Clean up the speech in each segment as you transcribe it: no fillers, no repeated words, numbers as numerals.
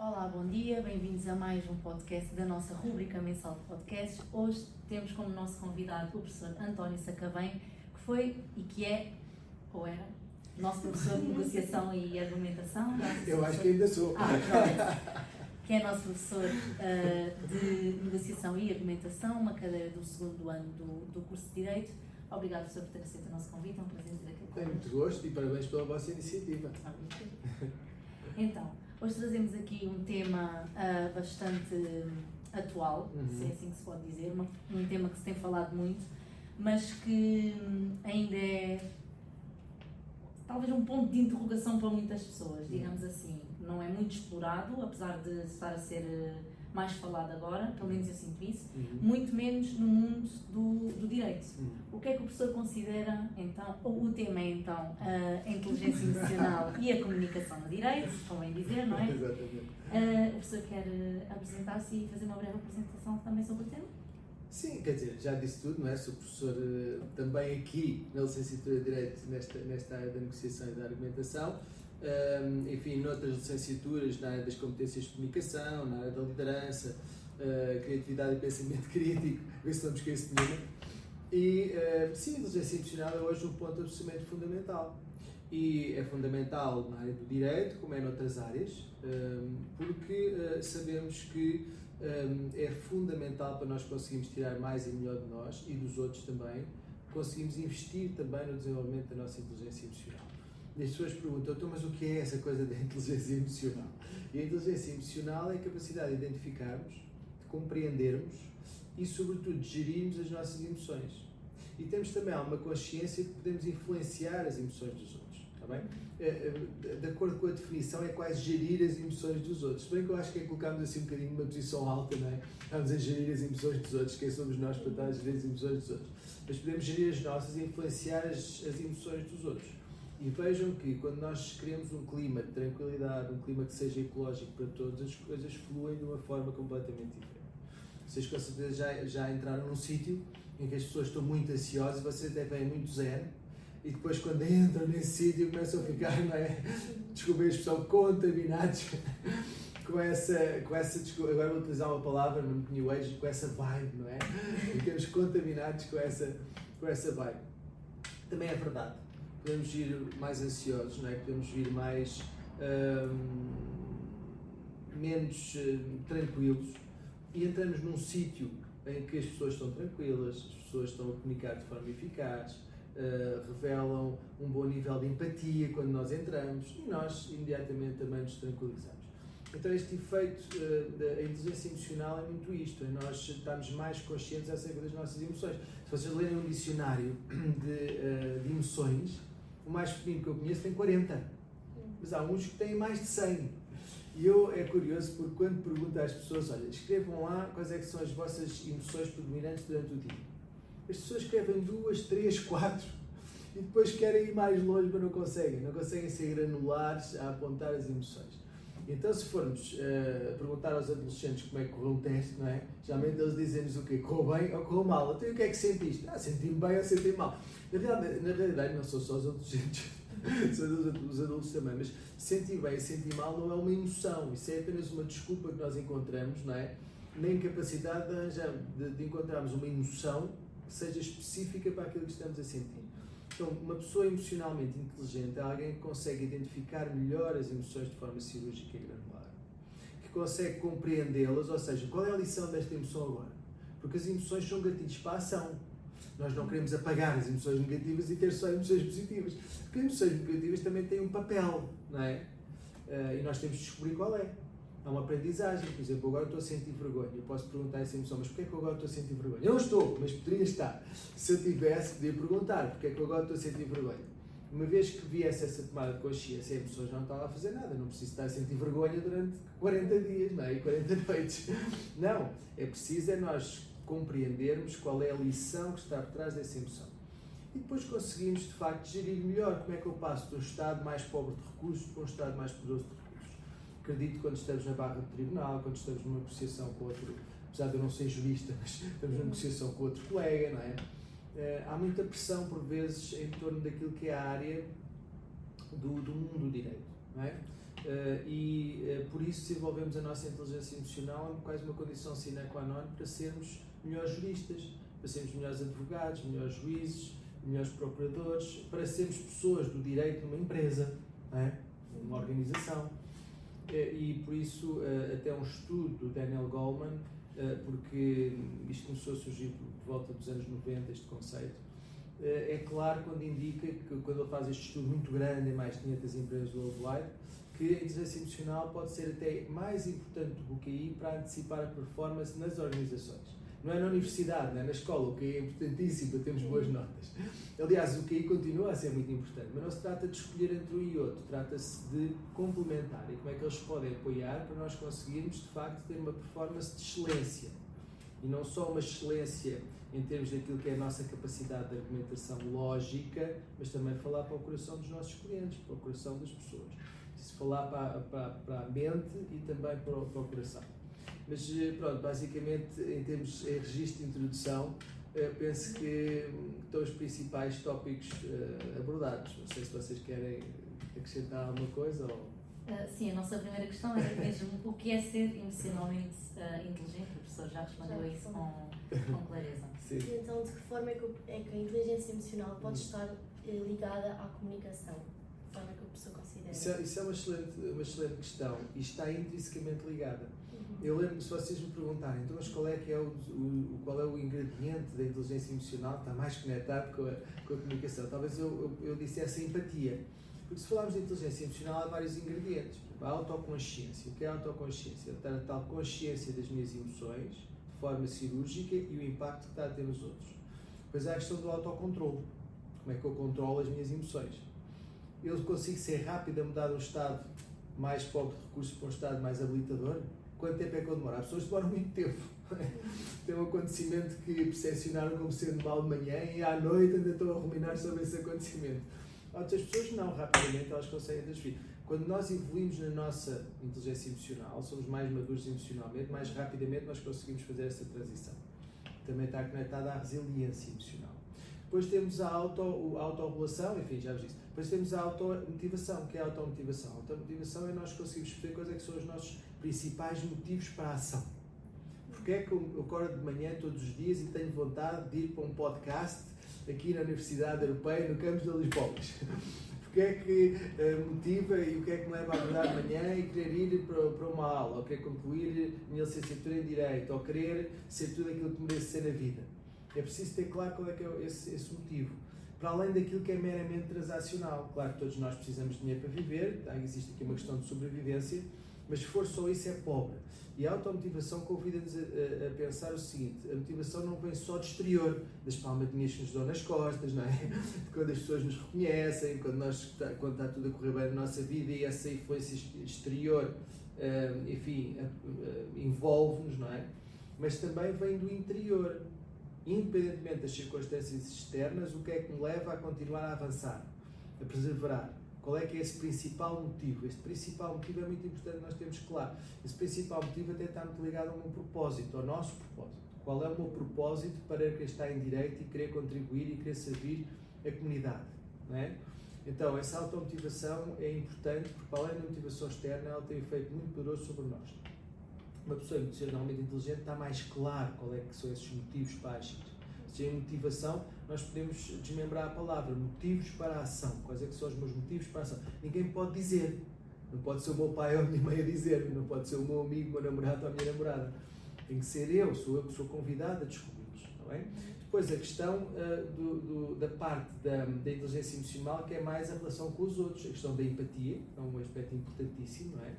Olá, bom dia, bem-vindos a mais um podcast da nossa rubrica mensal de podcasts. Hoje temos como nosso convidado o professor António Sacavém, que foi e que é, ou era, nosso professor de negociação e argumentação. Eu acho que ainda sou. Que é nosso professor de negociação e argumentação, uma cadeira do segundo ano do curso de Direito. Obrigado, professor, por ter aceito o nosso convite, é um prazer ter aqui. Tenho muito gosto e parabéns pela vossa iniciativa. Então, hoje trazemos aqui um tema bastante atual, se é assim que se pode dizer, um tema que se tem falado muito, mas que ainda é talvez um ponto de interrogação para muitas pessoas, digamos assim. Não é muito explorado, apesar de estar a ser mais falado agora, pelo menos eu sinto isso, muito menos no mundo do direito. O que é que o professor considera, então, ou o tema é então a inteligência emocional e a comunicação no direito, convém dizer, não é? Exatamente. O professor quer apresentar-se e fazer uma breve apresentação também sobre o tema? Sim, quer dizer, já disse tudo, não é? Sou professor também aqui na licenciatura de Direito, nesta área da negociação e da argumentação. Enfim, noutras licenciaturas na área das competências de comunicação, na área da liderança, criatividade e pensamento crítico, ver se vamos com esse tema. E sim, a inteligência emocional é hoje um ponto absolutamente fundamental. E é fundamental na área do direito, como é noutras áreas, porque sabemos que é fundamental para nós conseguirmos tirar mais e melhor de nós e dos outros também, conseguimos investir também no desenvolvimento da nossa inteligência emocional. E as pessoas perguntam, então, mas o que é essa coisa da inteligência emocional? E a inteligência emocional é a capacidade de identificarmos, de compreendermos e, sobretudo, de gerirmos as nossas emoções. E temos também uma consciência de que podemos influenciar as emoções dos outros, está bem? De acordo com a definição, é quase gerir as emoções dos outros. Se bem que eu acho que é colocarmos assim um bocadinho numa posição alta, não é? Estamos a gerir as emoções dos outros, quem somos nós para estar a gerir as emoções dos outros? Mas podemos gerir as nossas e influenciar as emoções dos outros. E vejam que quando nós criamos um clima de tranquilidade, um clima que seja ecológico para todos, as coisas fluem de uma forma completamente diferente. Vocês com certeza já entraram num sítio em que as pessoas estão muito ansiosas, vocês até vêm muito zen, e depois quando entram nesse sítio começam a ficar, não é? Desculpem a expressão, contaminados com essa, agora vou utilizar uma palavra no New Age, com essa vibe, não é? Ficamos contaminados com essa vibe. Também é verdade. Podemos vir mais ansiosos, não é? Podemos vir mais menos tranquilos, e entramos num sítio em que as pessoas estão tranquilas, as pessoas estão a comunicar de forma eficaz, revelam um bom nível de empatia quando nós entramos e nós imediatamente também nos tranquilizamos. Então este efeito da inteligência emocional é muito isto, é nós estarmos mais conscientes acerca das nossas emoções. Se vocês lerem um dicionário de emoções, o mais pequenino que eu conheço tem 40, mas há uns que têm mais de 100. E é curioso porque quando pergunto às pessoas, olha, escrevam lá quais é que são as vossas emoções predominantes durante o dia. As pessoas escrevem 2, 3, 4 e depois querem ir mais longe, mas não conseguem ser granulares a apontar as emoções. Então, se formos perguntar aos adolescentes como é que correu um teste, não é? Geralmente eles dizem-nos o quê? Correu bem ou correu mal? Então, o que é que sentiste? Senti-me bem ou senti-me mal? Na realidade, não são só os adolescentes, são os adultos também, mas sentir bem e sentir mal não é uma emoção, isso é apenas uma desculpa que nós encontramos, não é? Na incapacidade de encontrarmos uma emoção que seja específica para aquilo que estamos a sentir. Então, uma pessoa emocionalmente inteligente é alguém que consegue identificar melhor as emoções de forma cirúrgica e granular, que consegue compreendê-las, ou seja, qual é a lição desta emoção agora? Porque as emoções são gatilhos para a ação. Nós não queremos apagar as emoções negativas e ter só emoções positivas, porque as emoções negativas também têm um papel, não é? E nós temos de descobrir qual é. Há uma aprendizagem, por exemplo, agora estou a sentir vergonha, eu posso perguntar essa emoção, mas porquê é que eu agora estou a sentir vergonha? Eu não estou, mas poderia estar. Se eu tivesse, podia perguntar, porquê é que eu agora estou a sentir vergonha? Uma vez que viesse essa tomada de consciência, a emoção já não estava a fazer nada, não preciso estar a sentir vergonha durante 40 dias, não é? E 40 noites. Não, é preciso nós compreendermos qual é a lição que está por trás dessa emoção. E depois conseguimos, de facto, gerir melhor como é que eu passo de um estado mais pobre de recursos para um estado mais poderoso de recursos. Acredito que quando estamos na barra do tribunal, quando estamos numa negociação com outro, apesar de eu não ser jurista, mas estamos numa negociação com outro colega, não é? Há muita pressão, por vezes, em torno daquilo que é a área do mundo do direito, não é? Por isso desenvolvemos a nossa inteligência emocional, é quase uma condição sine qua non para sermos melhores juristas, para sermos melhores advogados, melhores juízes, melhores procuradores, para sermos pessoas do direito numa empresa, não é? Numa organização. E por isso, até um estudo do Daniel Goleman, porque isto começou a surgir por volta dos anos 90, este conceito, é claro quando indica que, quando ele faz este estudo muito grande em mais de 500 empresas worldwide, que a inteligência emocional pode ser até mais importante do que o QI para antecipar a performance nas organizações. Não é na universidade, não é na escola, o QI é importantíssimo para termos boas notas. Aliás, o QI continua a ser muito importante, mas não se trata de escolher entre um e outro, trata-se de complementar e como é que eles podem apoiar para nós conseguirmos, de facto, ter uma performance de excelência. E não só uma excelência em termos daquilo que é a nossa capacidade de argumentação lógica, mas também falar para o coração dos nossos clientes, para o coração das pessoas. Se falar para a mente e também para o coração. Mas pronto, basicamente em termos de registro de introdução, penso que estão os principais tópicos abordados. Não sei se vocês querem acrescentar alguma coisa ou... Sim, a nossa primeira questão era mesmo o que é ser emocionalmente inteligente. O professor já respondeu a isso com clareza. Sim. Então, de que forma é que a inteligência emocional pode estar ligada à comunicação? De forma que a pessoa considera? Isso é uma excelente questão e está intrinsecamente ligada. Eu lembro, se vocês me perguntarem, então, mas qual é o ingrediente da inteligência emocional que está mais conectado com a comunicação? Talvez eu dissesse a empatia. Porque se falarmos de inteligência emocional, há vários ingredientes. A autoconsciência. O que é a autoconsciência? Eu ter a tal consciência das minhas emoções, de forma cirúrgica, e o impacto que está a ter nos outros. Depois há a questão do autocontrole. Como é que eu controlo as minhas emoções? Eu consigo ser rápido a mudar de um estado mais pobre de recursos para um estado mais habilitador? Quanto tempo é que eu demoro? As pessoas demoram muito tempo. Tem um acontecimento que percepcionaram como sendo mal de manhã e à noite ainda estão a ruminar sobre esse acontecimento. Outras pessoas não, rapidamente elas conseguem transferir. Quando nós evoluímos na nossa inteligência emocional, somos mais maduros emocionalmente, mais rapidamente nós conseguimos fazer essa transição. Também está conectada à resiliência emocional. Depois temos a autorregulação, enfim, já vos disse. Depois temos a automotivação. O que é a automotivação? A automotivação é nós conseguirmos perceber quais é que são os nossos principais motivos para a ação. Porque é que eu acordo de manhã todos os dias e tenho vontade de ir para um podcast aqui na Universidade Europeia, no campus da Lisboas? Porque é que motiva e o que é que me leva a acordar de manhã e querer ir para uma aula, ou querer concluir a minha licenciatura em Direito, ou querer ser tudo aquilo que merece ser na vida? É preciso ter claro qual é que é esse motivo. Para além daquilo que é meramente transacional. Claro que todos nós precisamos de dinheiro para viver, existe aqui uma questão de sobrevivência, mas se for só isso é pobre. E a automotivação convida-nos a pensar o seguinte: a motivação não vem só do exterior, das palmadinhas que nos dão nas costas, não é? De quando as pessoas nos reconhecem, quando está tudo a correr bem na nossa vida e essa influência exterior, enfim, envolve-nos, não é? Mas também vem do interior. Independentemente das circunstâncias externas, o que é que me leva a continuar a avançar, a perseverar? Qual é que é esse principal motivo? Este principal motivo é muito importante nós termos claro. Esse principal motivo até está muito ligado ao meu propósito, ao nosso propósito. Qual é o meu propósito para quem está em direito e querer contribuir e querer servir a comunidade? Não é? Então, essa automotivação é importante porque, para além da motivação externa, ela tem um efeito muito poderoso sobre nós. Uma pessoa emocionalmente inteligente está mais claro qual é que são esses motivos para agir. Se é motivação, nós podemos desmembrar a palavra, motivos para a ação. Quais é que são os meus motivos para a ação? Ninguém pode dizer. Não pode ser o meu pai ou a minha mãe a dizer-me, não pode ser o meu amigo, o meu namorado ou a minha namorada. Tem que ser sou eu que sou convidado a descobri-los. Está bem? Depois a questão da parte da inteligência emocional, que é mais a relação com os outros. A questão da empatia, é um aspecto importantíssimo, não é?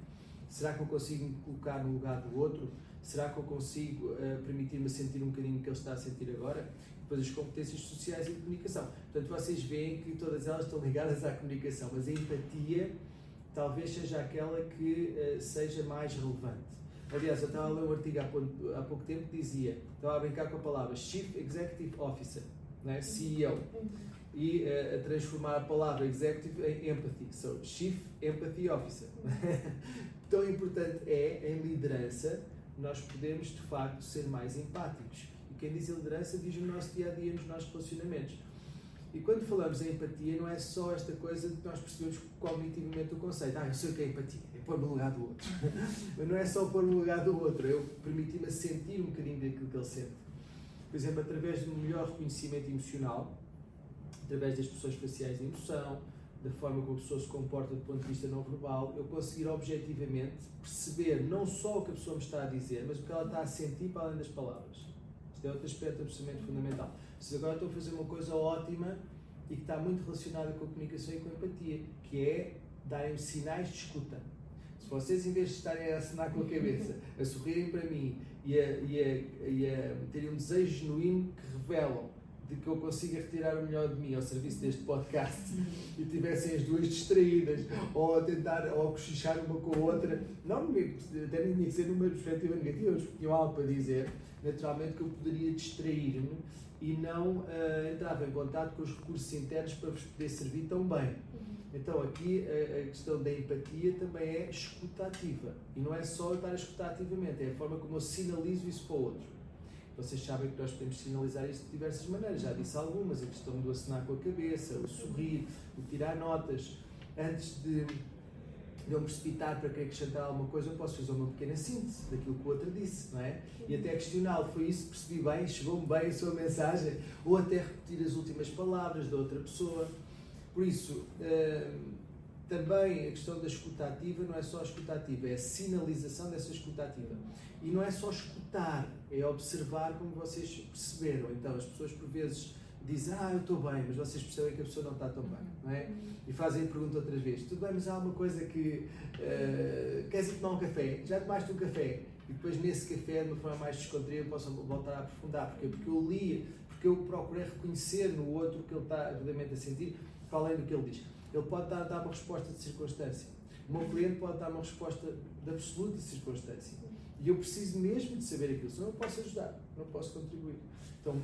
Será que eu consigo me colocar no lugar do outro? Será que eu consigo permitir-me sentir um bocadinho o que ele está a sentir agora? Depois as competências sociais e de comunicação. Portanto, vocês veem que todas elas estão ligadas à comunicação, mas a empatia talvez seja aquela que seja mais relevante. Aliás, eu estava a ler um artigo há pouco tempo que dizia, estava a brincar com a palavra Chief Executive Officer, né? CEO, e a transformar a palavra Executive em Empathy, so Chief Empathy Officer. Tão importante é, em liderança, nós podemos de facto ser mais empáticos. E quem diz a liderança diz no nosso dia a dia, nos nossos relacionamentos. E quando falamos em empatia, não é só esta coisa de que nós percebemos cognitivamente o conceito. Eu sei o que é empatia, é pôr-me no lugar do outro. Mas não é só pôr-me no lugar do outro, eu permitir-me sentir um bocadinho daquilo que ele sente. Por exemplo, através de um melhor reconhecimento emocional, através das expressões faciais de emoção, da forma como a pessoa se comporta do ponto de vista não verbal, eu conseguir objetivamente perceber não só o que a pessoa me está a dizer, mas o que ela está a sentir para além das palavras. Isto é outro aspecto absolutamente fundamental. Se agora estou a fazer uma coisa ótima e que está muito relacionada com a comunicação e com a empatia, que é darem-me sinais de escuta. Se vocês, em vez de estarem a acenar com a cabeça, a sorrirem para mim e a terem um desejo genuíno que revelam de que eu consiga retirar o melhor de mim ao serviço deste podcast e tivessem as duas distraídas ou a tentar, ou a cochichar uma com a outra, não até nem tinha que ser numa perspectiva negativa, mas tinham algo para dizer, naturalmente que eu poderia distrair-me e não entrava em contato com os recursos internos para vos poder servir tão bem. Então aqui a questão da empatia também é escuta ativa, e não é só eu estar a escutar ativamente, é a forma como eu sinalizo isso para o outro. Vocês sabem que nós podemos sinalizar isto de diversas maneiras, já disse algumas, a questão do acenar com a cabeça, o sorrir, o tirar notas. Antes de eu me precipitar para querer acrescentar alguma coisa, eu posso fazer uma pequena síntese daquilo que o outro disse, não é? E até questioná-lo, foi isso, percebi bem, chegou-me bem a sua mensagem, ou até repetir as últimas palavras da outra pessoa. Por isso, também a questão da escuta ativa não é só a escuta ativa, é a sinalização dessa escuta ativa. E não é só escutar, é observar como vocês perceberam. Então, as pessoas por vezes dizem, eu estou bem, mas vocês percebem que a pessoa não está tão bem, não é? E fazem a pergunta outras vezes, tudo bem, mas há uma coisa que, queres ir tomar um café? Já tomaste um café? E depois nesse café, de uma forma mais descontraída, posso voltar a aprofundar. Porquê? Porque eu li, porque eu procurei reconhecer no outro o que ele está verdadeiramente a sentir, para além do que ele diz. Ele pode dar uma resposta de circunstância. O meu cliente pode dar uma resposta de absoluta circunstância. E eu preciso mesmo de saber aquilo, senão eu não posso ajudar, não posso contribuir. Então,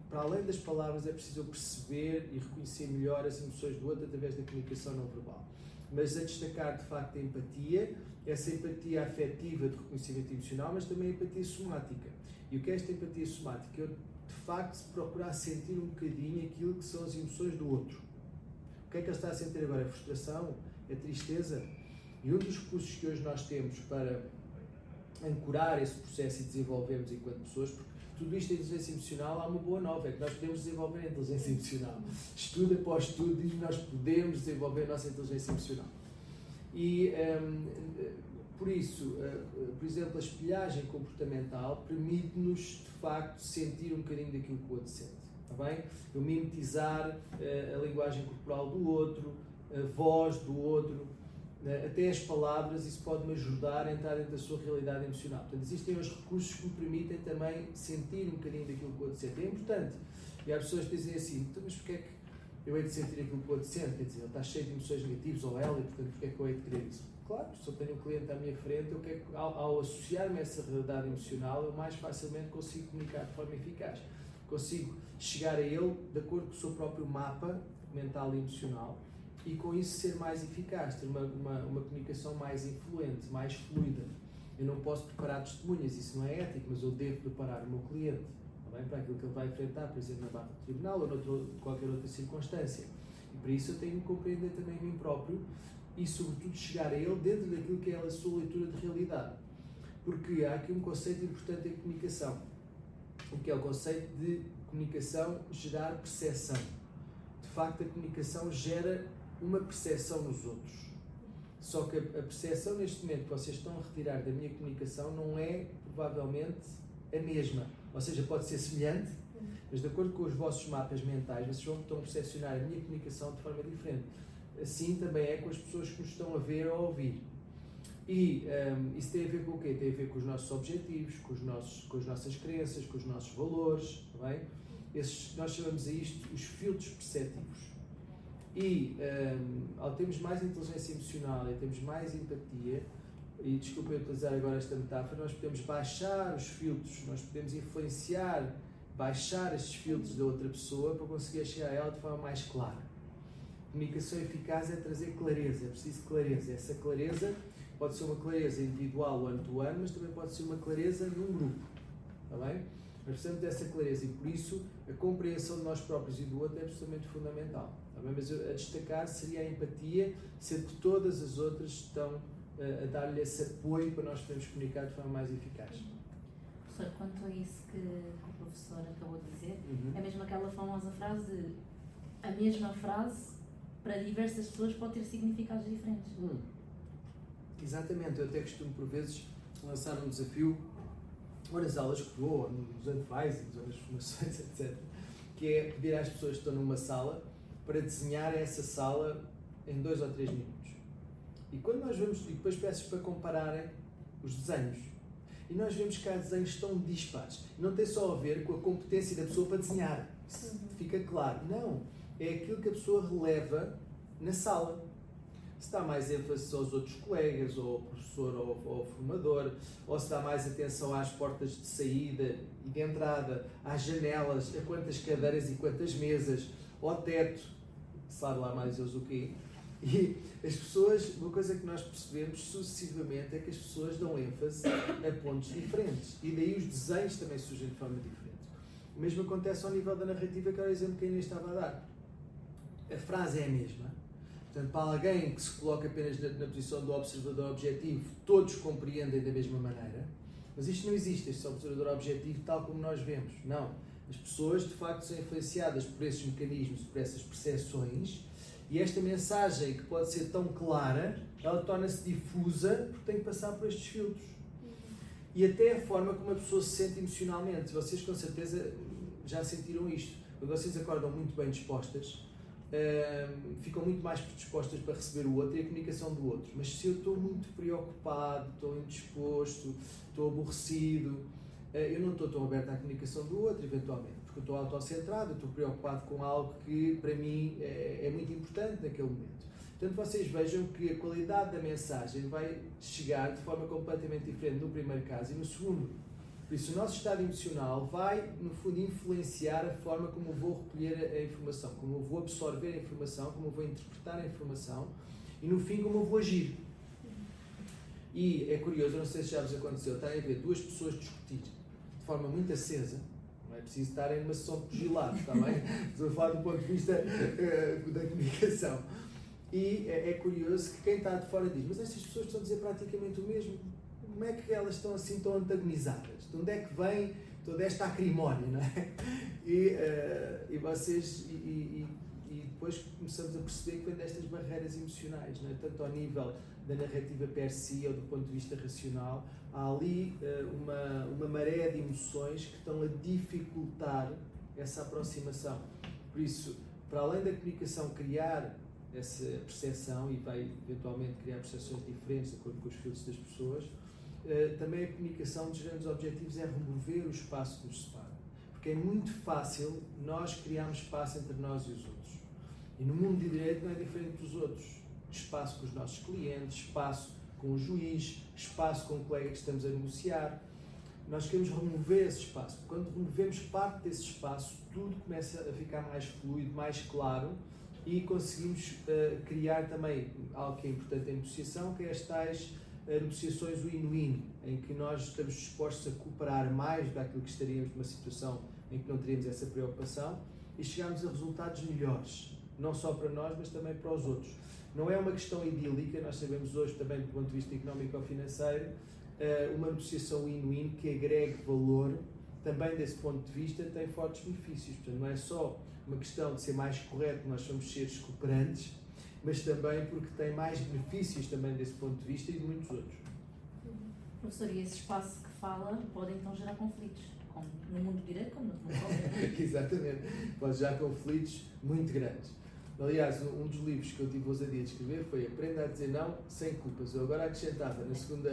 para além das palavras, é preciso eu perceber e reconhecer melhor as emoções do outro através da comunicação não verbal. Mas a destacar, de facto, a empatia, essa empatia afetiva de reconhecimento emocional, mas também a empatia somática. E o que é esta empatia somática? Eu, de facto, procurar sentir um bocadinho aquilo que são as emoções do outro. O que é que ele está a sentir agora? É frustração? É tristeza? E um dos recursos que hoje nós temos para ancorar esse processo e desenvolvermos enquanto pessoas, porque tudo isto é inteligência emocional, há uma boa nova, é que nós podemos desenvolver a inteligência emocional. Estudo após estudo diz que nós podemos desenvolver a nossa inteligência emocional. E, por isso, por exemplo, a espelhagem comportamental permite-nos, de facto, sentir um bocadinho daquilo que o outro sente. Está bem? Eu mimetizar a linguagem corporal do outro, a voz do outro, até as palavras, isso pode-me ajudar a entrar dentro da sua realidade emocional. Portanto, existem os recursos que me permitem também sentir um bocadinho daquilo que o outro sente. É importante. E há pessoas que dizem assim, então, mas porquê é que eu hei de sentir aquilo que o outro sente? Quer dizer, ele está cheio de emoções negativas, ou ela, e portanto, porquê é que eu hei de querer isso? Claro, se eu tenho um cliente à minha frente, eu quero, ao associar-me a essa realidade emocional, eu mais facilmente consigo comunicar de forma eficaz. Consigo chegar a ele de acordo com o seu próprio mapa mental e emocional, e com isso ser mais eficaz, ter uma comunicação mais influente, mais fluida. Eu não posso preparar testemunhas, isso não é ético, mas eu devo preparar o meu cliente, também, para aquilo que ele vai enfrentar, por exemplo, na barra do tribunal ou qualquer outra circunstância. E para isso eu tenho que compreender também a mim próprio e, sobretudo, chegar a ele dentro daquilo que é a sua leitura de realidade. Porque há aqui um conceito importante em comunicação, o que é o conceito de comunicação gerar percepção. De facto, a comunicação gera uma percepção nos outros. Só que a percepção neste momento que vocês estão a retirar da minha comunicação não é, provavelmente, a mesma. Ou seja, pode ser semelhante, mas de acordo com os vossos mapas mentais, vocês estão a percepcionar a minha comunicação de forma diferente. Assim também é com as pessoas que nos estão a ver ou a ouvir. E isso tem a ver com o quê? Tem a ver com os nossos objetivos, com as nossas crenças, com os nossos valores, tá bem? Nós chamamos a isto os filtros perceptivos. E ao termos mais inteligência emocional e termos mais empatia, e desculpem utilizar agora esta metáfora, nós podemos baixar os filtros, nós podemos influenciar, baixar estes filtros da outra pessoa para conseguir chegar a ela de forma mais clara. Comunicação eficaz é trazer clareza, é preciso clareza. Essa clareza pode ser uma clareza individual one-to-one, mas também pode ser uma clareza num grupo. Está bem? Nós precisamos dessa clareza e, por isso, a compreensão de nós próprios e do outro é absolutamente fundamental. Tá bem? Mas a destacar seria a empatia, sendo que todas as outras estão a dar-lhe esse apoio para nós podermos comunicar de forma mais eficaz. Professor, quanto a isso que o professor acabou de dizer, é mesmo aquela famosa frase de a mesma frase para diversas pessoas pode ter significados diferentes. Exatamente, eu até costumo por vezes lançar um desafio, ou nas aulas que dou, ou nos advisings, ou nas formações, etc., que é pedir às pessoas que estão numa sala para desenhar essa sala em 2 ou 3 minutos. E quando nós vemos, e depois peço para compararem os desenhos, e nós vemos que há desenhos tão dispares. Não tem só a ver com a competência da pessoa para desenhar, fica claro. Não, é aquilo que a pessoa releva na sala. Se dá mais ênfase aos outros colegas, ou ao professor, ou ao formador, ou se dá mais atenção às portas de saída e de entrada, às janelas, a quantas cadeiras e quantas mesas, ao teto, sabe lá mais eles o quê. E as pessoas, uma coisa que nós percebemos sucessivamente é que as pessoas dão ênfase a pontos diferentes. E daí os desenhos também surgem de forma diferente. O mesmo acontece ao nível da narrativa, que era o exemplo que a Inês estava a dar. A frase é a mesma. Portanto, para alguém que se coloca apenas na posição do observador objetivo, todos compreendem da mesma maneira. Mas isto não existe, este observador objetivo tal como nós vemos. Não. As pessoas, de facto, são influenciadas por esses mecanismos, por essas percepções. E esta mensagem, que pode ser tão clara, ela torna-se difusa porque tem que passar por estes filtros. E até a forma como a pessoa se sente emocionalmente. Vocês, com certeza, já sentiram isto. Quando vocês acordam muito bem dispostas, ficam muito mais predispostas para receber o outro e a comunicação do outro. Mas se eu estou muito preocupado, estou indisposto, estou aborrecido, eu não estou tão aberto à comunicação do outro, eventualmente. Porque eu estou autocentrado, eu estou preocupado com algo que para mim é muito importante naquele momento. Portanto, vocês vejam que a qualidade da mensagem vai chegar de forma completamente diferente no primeiro caso e no segundo. Por isso, o nosso estado emocional vai, no fundo, influenciar a forma como eu vou recolher a informação, como eu vou absorver a informação, como eu vou interpretar a informação e, no fim, como eu vou agir. E é curioso, não sei se já vos aconteceu, estarem a ver 2 pessoas discutir de forma muito acesa. Não é preciso estarem numa sessão de pugilado, está bem? Estou a falar do ponto de vista da comunicação. E é curioso que quem está de fora diz, mas estas pessoas estão a dizer praticamente o mesmo. Como é que elas estão assim tão antagonizadas? De onde é que vem toda esta acrimónia, não é? E vocês... E depois começamos a perceber que vem destas barreiras emocionais, não é? Tanto ao nível da narrativa per si ou do ponto de vista racional, há ali uma maré de emoções que estão a dificultar essa aproximação. Por isso, para além da comunicação criar essa percepção e vai eventualmente criar percepções diferentes de acordo com os filtros das pessoas, também a comunicação dos grandes objetivos é remover o espaço que nos separa. Porque é muito fácil nós criarmos espaço entre nós e os outros. E no mundo de direito não é diferente dos outros. Espaço com os nossos clientes, espaço com o juiz, espaço com o colega que estamos a negociar. Nós queremos remover esse espaço. Quando removemos parte desse espaço, tudo começa a ficar mais fluido, mais claro e conseguimos criar também algo que é importante em negociação, que é as tais negociações win-win, em que nós estamos dispostos a cooperar mais daquilo que estaríamos numa situação em que não teríamos essa preocupação e chegamos a resultados melhores, não só para nós, mas também para os outros. Não é uma questão idílica, nós sabemos hoje também do ponto de vista económico ou financeiro, uma negociação win-win que agregue valor, também desse ponto de vista tem fortes benefícios. Portanto, não é só uma questão de ser mais correto, nós somos seres cooperantes, mas também porque tem mais benefícios também desse ponto de vista e de muitos outros. Professor, e esse espaço que fala pode então gerar conflitos, como no mundo direito, como no mundo Exatamente, pode gerar conflitos muito grandes. Aliás, um dos livros que eu tive a ousadia de escrever foi Aprenda a Dizer Não Sem Culpas. Eu agora acrescentava na segunda,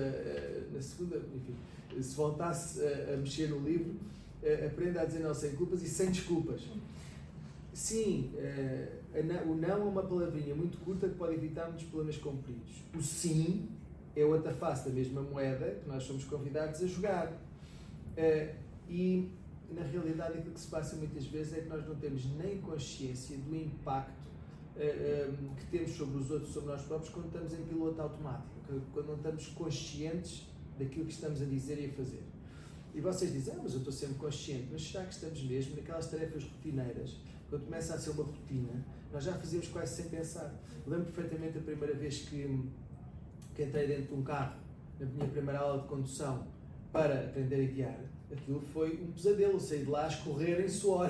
enfim, se voltasse a mexer no livro, Aprenda a Dizer Não Sem Culpas e Sem Desculpas. Sim, o não é uma palavrinha muito curta que pode evitar muitos problemas compridos. O sim é outra face da mesma moeda que nós somos convidados a jogar. E, na realidade, aquilo que se passa muitas vezes é que nós não temos nem consciência do impacto que temos sobre os outros, sobre nós próprios, quando estamos em piloto automático, quando não estamos conscientes daquilo que estamos a dizer e a fazer. E vocês dizem, mas eu estou sempre consciente, mas será que estamos mesmo naquelas tarefas rotineiras? Quando começa a ser uma rotina, nós já fazemos quase sem pensar. Lembro perfeitamente a primeira vez que entrei dentro de um carro, na minha primeira aula de condução, para aprender a guiar. Aquilo foi um pesadelo, sair de lá a escorrer em suor.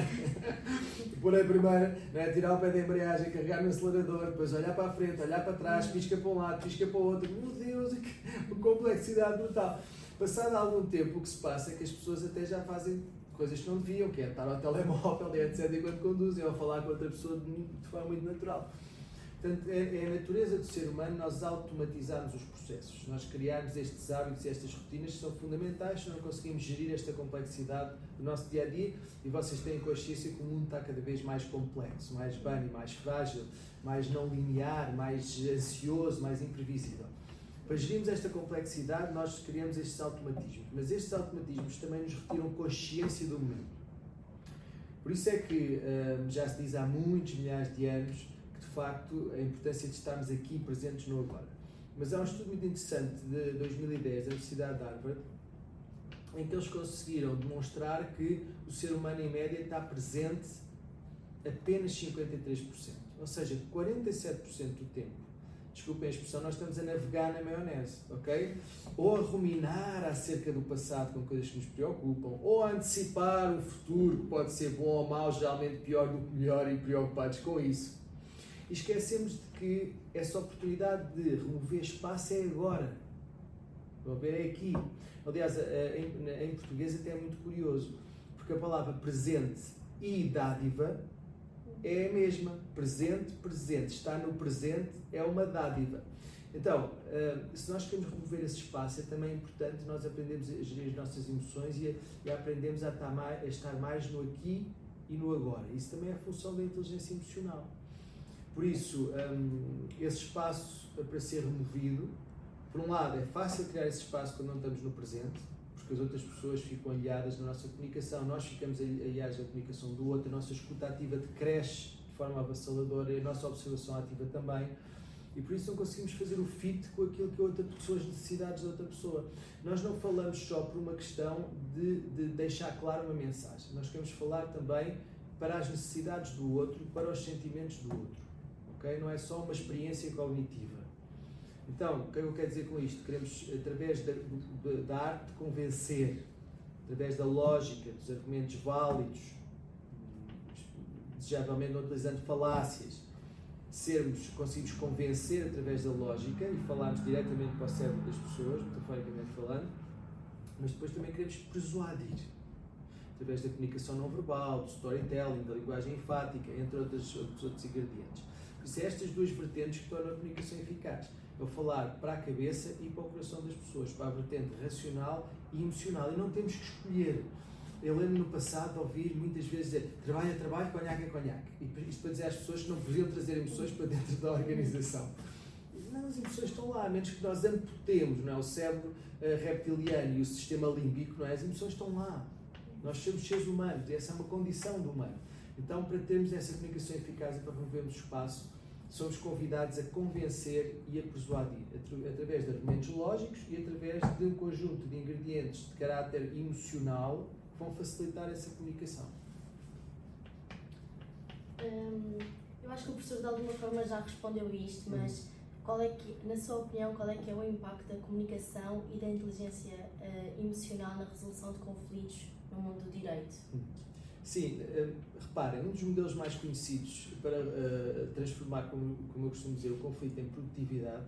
Pôr a primeira, não é? Tirar o pé da embreagem, carregar no acelerador, depois olhar para a frente, olhar para trás, pisca para um lado, pisca para o outro. Meu Deus, que complexidade brutal. Passado algum tempo, o que se passa é que as pessoas até já fazem coisas que não deviam, que é estar ao telemóvel e etc. enquanto conduzem, ou falar com outra pessoa de forma muito natural. Portanto, é a natureza do ser humano nós automatizarmos os processos, nós criarmos estes hábitos e estas rotinas que são fundamentais se não conseguimos gerir esta complexidade do nosso dia-a-dia, e vocês têm consciência que o mundo está cada vez mais complexo, mais bunny, mais frágil, mais não linear, mais ansioso, mais imprevisível. Para gerirmos esta complexidade, nós criamos estes automatismos, mas estes automatismos também nos retiram consciência do momento. Por isso é que já se diz há muitos milhares de anos de facto, a importância de estarmos aqui presentes no agora. Mas há um estudo muito interessante de 2010 da Universidade de Harvard, em que eles conseguiram demonstrar que o ser humano em média está presente apenas 53%. Ou seja, 47% do tempo, desculpem a expressão, nós estamos a navegar na maionese, ok? Ou a ruminar acerca do passado com coisas que nos preocupam, ou a antecipar o futuro, que pode ser bom ou mau, geralmente pior do que melhor, e preocupados com isso. E esquecemos de que essa oportunidade de remover espaço é agora. Vão ver, é aqui. Aliás, em português até é muito curioso, porque a palavra presente e dádiva é a mesma. Presente, presente. Estar no presente é uma dádiva. Então, se nós queremos remover esse espaço, é também importante nós aprendermos a gerir as nossas emoções e aprendemos a estar mais no aqui e no agora. Isso também é a função da inteligência emocional. Por isso, esse espaço para ser removido, por um lado, é fácil criar esse espaço quando não estamos no presente, porque as outras pessoas ficam aliadas na nossa comunicação, nós ficamos aliados na comunicação do outro, a nossa escuta ativa decresce de forma avassaladora e a nossa observação ativa também, e por isso não conseguimos fazer o fit com aquilo que a outra pessoa, as necessidades da outra pessoa. Nós não falamos só por uma questão de deixar clara uma mensagem, nós queremos falar também para as necessidades do outro, para os sentimentos do outro. Okay? Não é só uma experiência cognitiva. Então, o que é que eu quero dizer com isto? Queremos, através da arte de convencer, através da lógica, dos argumentos válidos, desejavelmente não utilizando falácias, conseguimos convencer através da lógica e falarmos diretamente para o cérebro das pessoas, metaforicamente falando, mas depois também queremos persuadir, através da comunicação não verbal, do storytelling, da linguagem enfática, entre outros ingredientes. Por isso, estas duas vertentes que tornam a comunicação eficaz. É falar para a cabeça e para o coração das pessoas, para a vertente racional e emocional. E não temos que escolher. Eu lembro no passado de ouvir muitas vezes dizer trabalho é trabalho, conhaque é conhaque. E isto para dizer às pessoas que não podiam trazer emoções para dentro da organização. Não, as emoções estão lá, a menos que nós amputemos, não é? O cérebro reptiliano e o sistema límbico, não é? As emoções estão lá. Nós somos seres humanos e essa é uma condição do humano. Então, para termos essa comunicação eficaz e para removermos espaço, somos convidados a convencer e a persuadir, através de argumentos lógicos e através de um conjunto de ingredientes de caráter emocional que vão facilitar essa comunicação. Eu acho que o professor de alguma forma já respondeu isto, mas na sua opinião, qual é que é o impacto da comunicação e da inteligência emocional na resolução de conflitos no mundo do direito? Sim, reparem, um dos modelos mais conhecidos para transformar, como eu costumo dizer, o conflito em produtividade,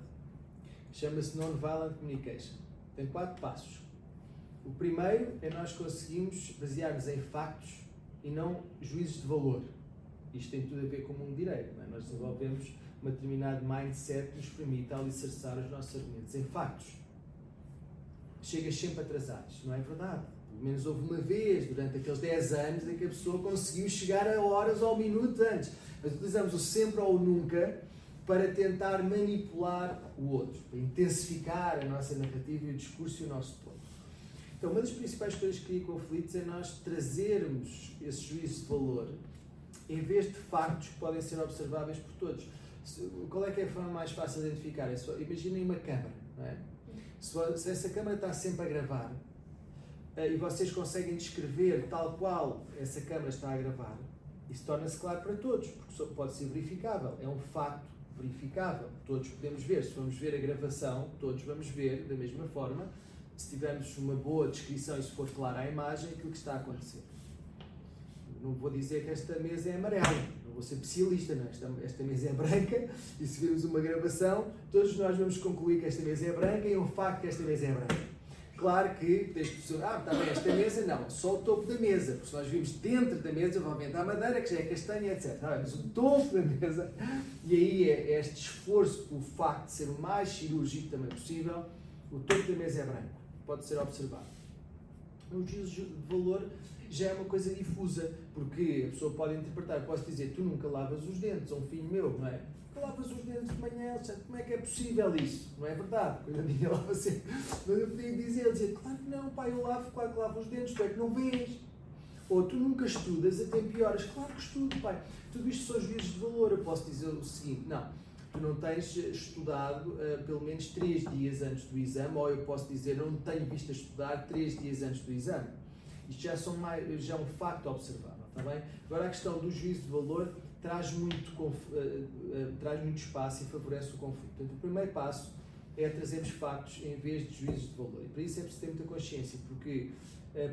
chama-se Non-Violent Communication. Tem 4 passos. O primeiro é nós conseguimos basear-nos em factos e não juízos de valor. Isto tem tudo a ver com o mundo direito, não é? Nós desenvolvemos um determinado mindset que nos permite alicerçar os nossos argumentos em factos. Chegas sempre atrasados, não é verdade? Pelo menos houve uma vez, durante aqueles 10 anos, em que a pessoa conseguiu chegar a horas ou minutos antes. Mas utilizamos o sempre ou o nunca para tentar manipular o outro, para intensificar a nossa narrativa e o discurso e o nosso tom. Então, uma das principais coisas que cria conflitos é nós trazermos esse juízo de valor em vez de factos que podem ser observáveis por todos. Qual é que é a forma mais fácil de identificar? Imaginem uma câmara, não é? Se essa câmara está sempre a gravar, e vocês conseguem descrever tal qual essa câmara está a gravar, isso torna-se claro para todos, porque pode ser verificável, é um facto verificável, todos podemos ver. Se formos ver a gravação, todos vamos ver da mesma forma, se tivermos uma boa descrição e se for clara a imagem, aquilo que está a acontecer. Não vou dizer que esta mesa é amarela, não vou ser especialista, não. Esta mesa é branca, e se virmos uma gravação, todos nós vamos concluir que esta mesa é branca e é um facto que esta mesa é branca. Claro que tens que dizer, está bem, esta mesa não, só o topo da mesa, porque se nós vimos dentro da mesa, obviamente há madeira, que já é castanha, etc. Mas o topo da mesa, e aí é este esforço pelo facto de ser o mais cirúrgico também possível, o topo da mesa é branco, pode ser observado. O juízo de valor já é uma coisa difusa, porque a pessoa pode interpretar, posso dizer, tu nunca lavas os dentes, a um filho meu, não é? Lavas os dentes de manhã, como é que é possível isso? Não é verdade? Quando a minha lava sempre. Mas eu podia dizer, claro que não, pai, eu lavo, claro que lavo os dentes, tu é que não vês. Ou tu nunca estudas, até pioras, claro que estudo, pai. Tudo isto são juízos de valor. Eu posso dizer o seguinte, não, tu não tens estudado pelo menos 3 dias antes do exame, ou eu posso dizer, não tenho visto a estudar 3 dias antes do exame. Isto já é um facto observável, está bem? Agora a questão do juízo de valor traz muito espaço e favorece o conflito. Portanto, o primeiro passo é trazermos factos em vez de juízos de valor. E para isso é preciso ter muita consciência, porque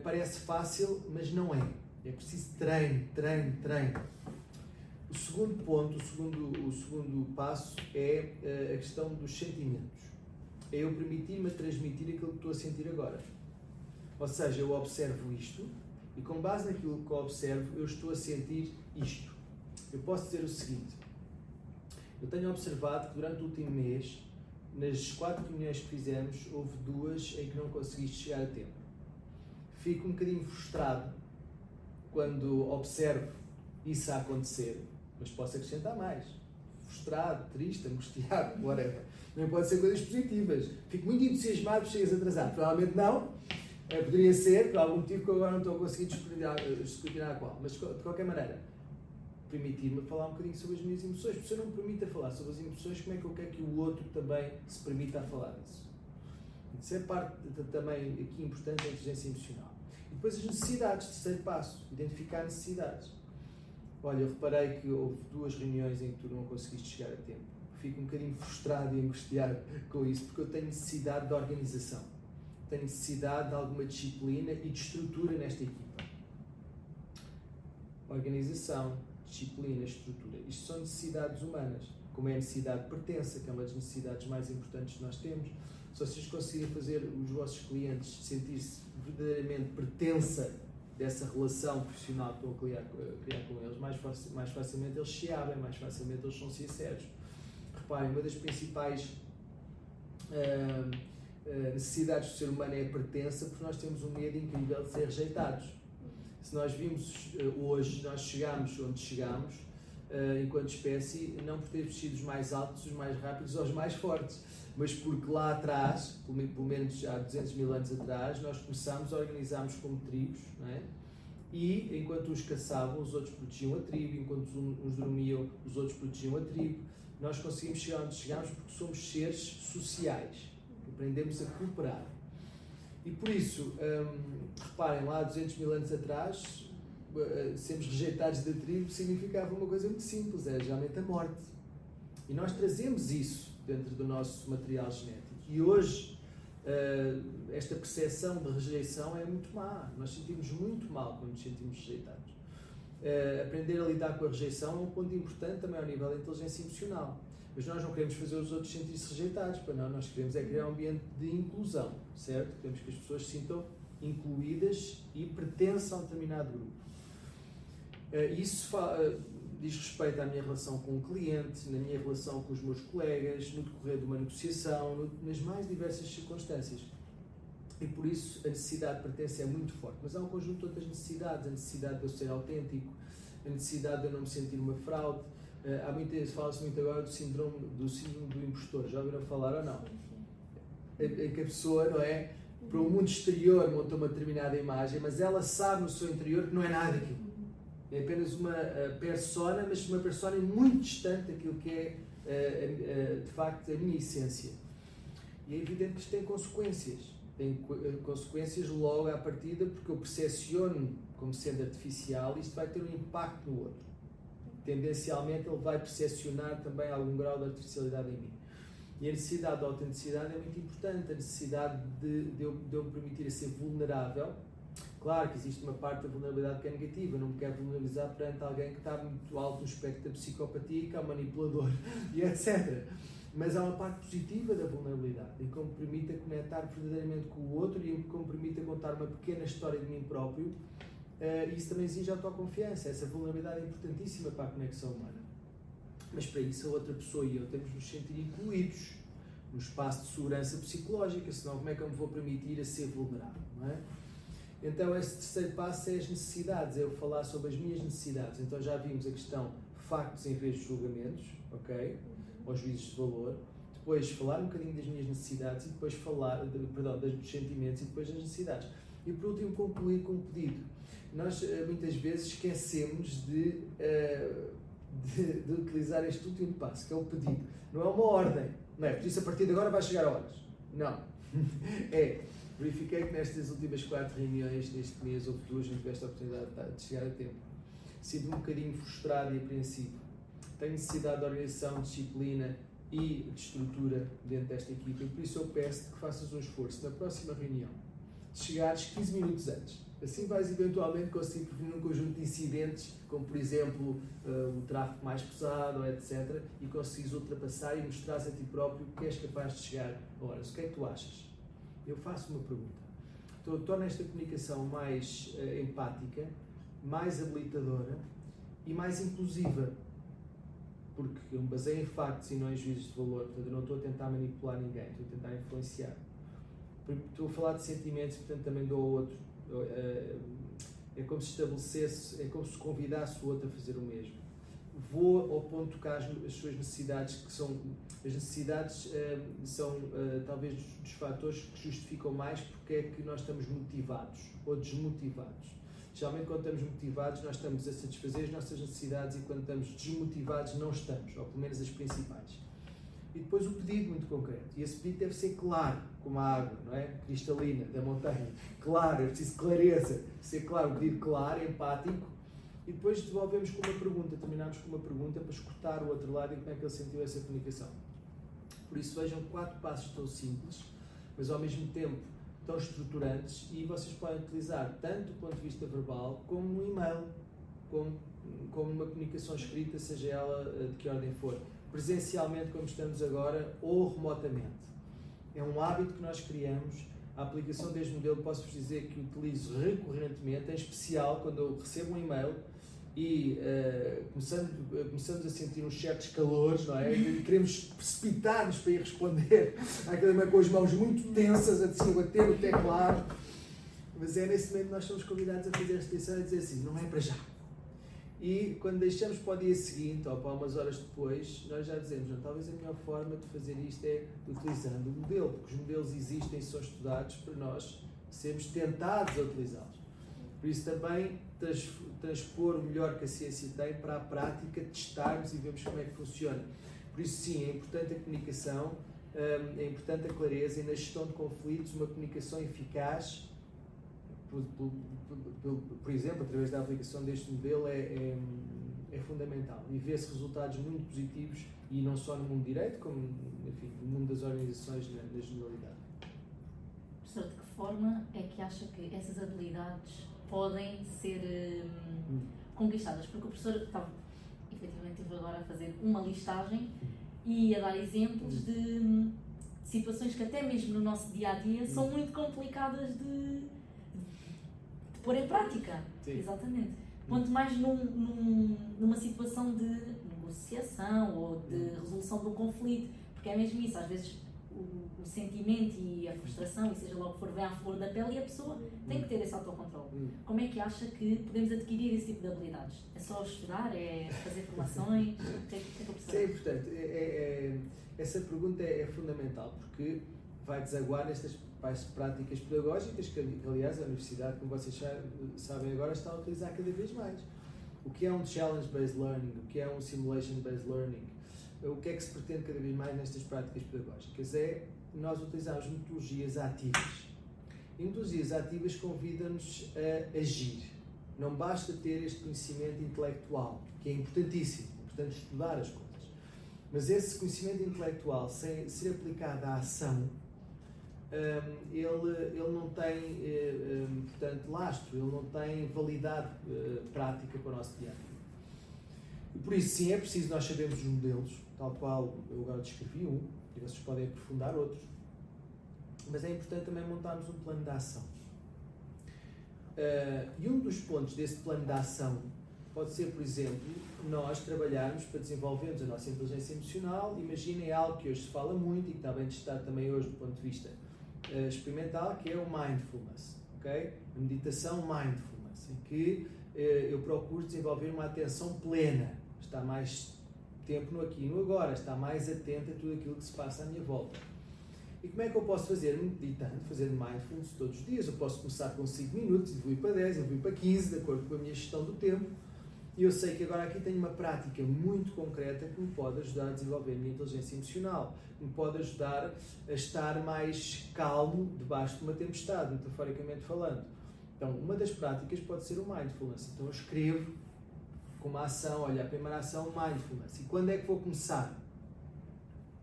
parece fácil, mas não é. É preciso treino. O segundo ponto, o segundo passo é a questão dos sentimentos. É eu permitir-me transmitir aquilo que estou a sentir agora. Ou seja, eu observo isto e com base naquilo que eu observo, eu estou a sentir isto. Eu posso dizer o seguinte, eu tenho observado que durante o último mês, nas 4 reuniões que fizemos, houve 2 em que não conseguiste chegar a tempo. Fico um bocadinho frustrado quando observo isso a acontecer, mas posso acrescentar mais. Frustrado, triste, angustiado, whatever. Não pode ser coisas positivas. Fico muito entusiasmado por chegas atrasado. Provavelmente não. Poderia ser, por algum motivo que eu agora não estou a conseguir escrutinar qual. Mas, de qualquer maneira, permitir-me falar um bocadinho sobre as minhas emoções. Porque se eu não me permito a falar sobre as emoções, como é que eu quero que o outro também se permita a falar disso? Isso é parte também aqui importante da inteligência emocional. E depois as necessidades, terceiro passo, identificar necessidades. Olha, eu reparei que houve 2 reuniões em que tu não conseguiste chegar a tempo. Fico um bocadinho frustrado e angustiado com isso, porque eu tenho necessidade de organização. Tenho necessidade de alguma disciplina e de estrutura nesta equipa. Organização, disciplina, estrutura. Isto são necessidades humanas, como é a necessidade de pertença, que é uma das necessidades mais importantes que nós temos. Se vocês conseguirem fazer os vossos clientes sentir-se verdadeiramente pertença dessa relação profissional que estão a criar com eles, mais facilmente eles se abrem, mais facilmente eles são sinceros. Reparem, uma das principais necessidades do ser humano é a pertença, porque nós temos um medo incrível de ser rejeitados. Se nós vimos hoje, nós chegamos onde chegamos, enquanto espécie, não por ter vestidos mais altos, os mais rápidos ou os mais fortes, mas porque lá atrás, pelo menos há 200 mil anos atrás, nós começámos a organizarmos como tribos, não é? E enquanto uns caçavam, os outros protegiam a tribo, enquanto uns dormiam, os outros protegiam a tribo. Nós conseguimos chegar onde chegamos porque somos seres sociais, aprendemos a cooperar. E por isso, reparem, lá há 200 mil anos atrás, sermos rejeitados da tribo significava uma coisa muito simples, é geralmente a morte. E nós trazemos isso dentro do nosso material genético. E hoje, esta percepção de rejeição é muito má. Nós sentimos muito mal quando nos sentimos rejeitados. Aprender a lidar com a rejeição é um ponto importante também ao nível da inteligência emocional. Mas nós não queremos fazer os outros sentir-se rejeitados, para não. Nós queremos é criar um ambiente de inclusão, certo? Queremos que as pessoas se sintam incluídas e pertençam a um determinado grupo. Isso diz respeito à minha relação com o cliente, na minha relação com os meus colegas, no decorrer de uma negociação, nas mais diversas circunstâncias. E por isso a necessidade de pertença é muito forte. Mas há um conjunto de outras necessidades. A necessidade de eu ser autêntico, a necessidade de eu não me sentir uma fraude. Fala-se muito agora do síndrome do impostor. Já ouviram falar ou não? Em que a pessoa, não é, para o mundo exterior monta uma determinada imagem, mas ela sabe no seu interior que não é nada daquilo. É apenas uma persona, mas uma persona muito distante daquilo que é, de facto, a minha essência. E é evidente que isto tem consequências. tem consequências logo à partida, porque eu percepciono como sendo artificial, isto vai ter um impacto no outro. Tendencialmente ele vai percepcionar também algum grau de artificialidade em mim. E a necessidade de autenticidade é muito importante, a necessidade de eu me permitir ser vulnerável. Claro que existe uma parte da vulnerabilidade que é negativa, não me quero vulnerabilizar perante alguém que está muito alto no espectro da psicopatia, que é um manipulador e etc. Mas há uma parte positiva da vulnerabilidade, em que me permite conectar verdadeiramente com o outro e em que me permite contar uma pequena história de mim próprio. Isso também exige autoconfiança. Essa vulnerabilidade é importantíssima para a conexão humana. Mas para isso a outra pessoa e eu temos de nos sentir incluídos no espaço de segurança psicológica, senão como é que eu me vou permitir a ser vulnerável, não é? Então esse terceiro passo é as necessidades, é eu falar sobre as minhas necessidades. Então já vimos a questão factos em vez de julgamentos, ok? Ou juízos de valor. Depois falar um bocadinho das minhas necessidades e depois falar, dos sentimentos e depois das necessidades. E por último concluir com um pedido. Nós muitas vezes esquecemos de utilizar este último passo, que é o pedido. Não é uma ordem, não é? Por isso a partir de agora vai chegar a horas. Não. Verifiquei que nestas últimas 4 reuniões deste mês houve 2, não tiveste a oportunidade de chegar a tempo. Sinto-me um bocadinho frustrado e apreensivo. Tenho necessidade de organização, de disciplina e de estrutura dentro desta equipa e por isso eu peço que faças um esforço na próxima reunião de chegares 15 minutos antes. Assim vais eventualmente conseguir prevenir um conjunto de incidentes, como por exemplo o tráfego mais pesado, etc. E conseguires ultrapassar e mostrares a ti próprio que és capaz de chegar a horas. O que é que tu achas? Eu faço uma pergunta. Torna esta comunicação mais empática, mais habilitadora e mais inclusiva. Porque eu me baseio em factos e não em juízos de valor. Portanto, eu não estou a tentar manipular ninguém, estou a tentar influenciar. Estou a falar de sentimentos, portanto também dou ao outro. É como se estabelecesse, é como se convidasse o outro a fazer o mesmo. Vou ao ponto de tocar as suas necessidades, que são, as necessidades são talvez dos fatores que justificam mais porque é que nós estamos motivados ou desmotivados. Geralmente quando estamos motivados nós estamos a satisfazer as nossas necessidades e quando estamos desmotivados não estamos, ou pelo menos as principais. E depois o pedido muito concreto. E esse pedido deve ser claro, como a água, não é? Cristalina, da montanha. Claro, é preciso clareza. Ser claro, um pedido claro, empático. E depois devolvemos com uma pergunta, terminamos com uma pergunta para escutar o outro lado e como é que ele sentiu essa comunicação. Por isso vejam 4 passos tão simples, mas ao mesmo tempo tão estruturantes e vocês podem utilizar tanto do ponto de vista verbal como no e-mail, como uma comunicação escrita, seja ela de que ordem for. Presencialmente, como estamos agora, ou remotamente. É um hábito que nós criamos. A aplicação deste modelo, posso-vos dizer que utilizo recorrentemente, em especial quando eu recebo um e-mail e começamos a sentir uns certos calores, não é? E queremos precipitar-nos para ir responder àquele e-mail com as mãos muito tensas, assim, a bater o teclado. Mas é nesse momento que nós somos convidados a fazer a restrição e dizer assim, não é para já. E quando deixamos para o dia seguinte ou para umas horas depois, nós já dizemos, não, talvez a melhor forma de fazer isto é utilizando o modelo, porque os modelos existem e são estudados para nós sermos tentados a utilizá-los. Por isso também transpor o melhor que a ciência tem para a prática, testarmos e vermos como é que funciona. Por isso sim, é importante a comunicação, é importante a clareza e na gestão de conflitos uma comunicação eficaz. Por exemplo, através da aplicação deste modelo é fundamental e vê-se resultados muito positivos e não só no mundo direito, como enfim, no mundo das organizações na generalidade. Professor, de que forma é que acha que essas habilidades podem ser conquistadas? Porque o professor estava, efetivamente, agora a fazer uma listagem e a dar exemplos de situações que até mesmo no nosso dia-a-dia são muito complicadas de pôr em prática. Sim. Exatamente. Quanto mais numa situação de negociação ou de resolução de um conflito, porque é mesmo isso, às vezes o sentimento e a frustração, e seja lá o que for, vem à flor da pele e a pessoa tem que ter esse autocontrole. Como é que acha que podemos adquirir esse tipo de habilidades? É só estudar? É fazer formações? Isso é importante. Essa pergunta é fundamental, porque vai desaguar nestas práticas pedagógicas que, aliás, a Universidade, como vocês sabem agora, está a utilizar cada vez mais. O que é um challenge-based learning? O que é um simulation-based learning? O que é que se pretende cada vez mais nestas práticas pedagógicas? É nós utilizarmos metodologias ativas. Metodologias ativas convidam-nos a agir. Não basta ter este conhecimento intelectual, que é importantíssimo, é importante estudar as coisas. Mas esse conhecimento intelectual, sem ser aplicado à ação, ele não tem, portanto, lastro, ele não tem validade prática para o nosso dia a dia. E por isso, sim, é preciso nós sabermos os modelos, tal qual eu agora descrevi um, e vocês podem aprofundar outros, mas é importante também montarmos um plano de ação. E um dos pontos desse plano de ação pode ser, por exemplo, nós trabalharmos para desenvolvermos a nossa inteligência emocional. Imaginem algo que hoje se fala muito e que está bem testado também hoje do ponto de vista experimental, que é o mindfulness, ok? A meditação mindfulness, em que eu procuro desenvolver uma atenção plena, estar mais tempo no aqui e no agora, estar mais atento a tudo aquilo que se passa à minha volta. E como é que eu posso fazer? Meditando, fazer mindfulness todos os dias. Eu posso começar com 5 minutos, evoluir para 10, evoluir para 15, de acordo com a minha gestão do tempo. E eu sei que agora aqui tenho uma prática muito concreta que me pode ajudar a desenvolver a minha inteligência emocional, me pode ajudar a estar mais calmo debaixo de uma tempestade, metaforicamente falando. Então, uma das práticas pode ser o mindfulness. Então, eu escrevo com uma ação, olha, a primeira ação, mindfulness. E quando é que vou começar?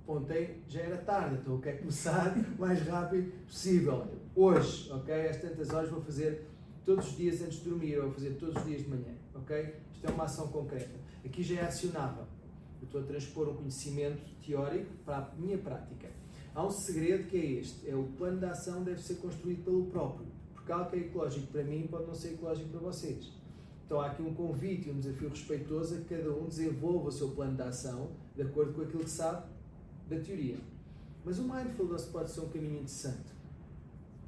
Ontem já era tarde, então eu quero começar o mais rápido possível. Hoje, ok? Às tantas horas vou fazer todos os dias antes de dormir, ou vou fazer todos os dias de manhã, ok? Isto é uma ação concreta. Aqui já é acionável. Eu estou a transpor um conhecimento teórico para a minha prática. Há um segredo que é este, é o plano de ação deve ser construído pelo próprio, porque algo que é ecológico para mim pode não ser ecológico para vocês. Então há aqui um convite e um desafio respeitoso a que cada um desenvolva o seu plano de ação de acordo com aquilo que sabe da teoria. Mas o mindfulness pode ser um caminho interessante.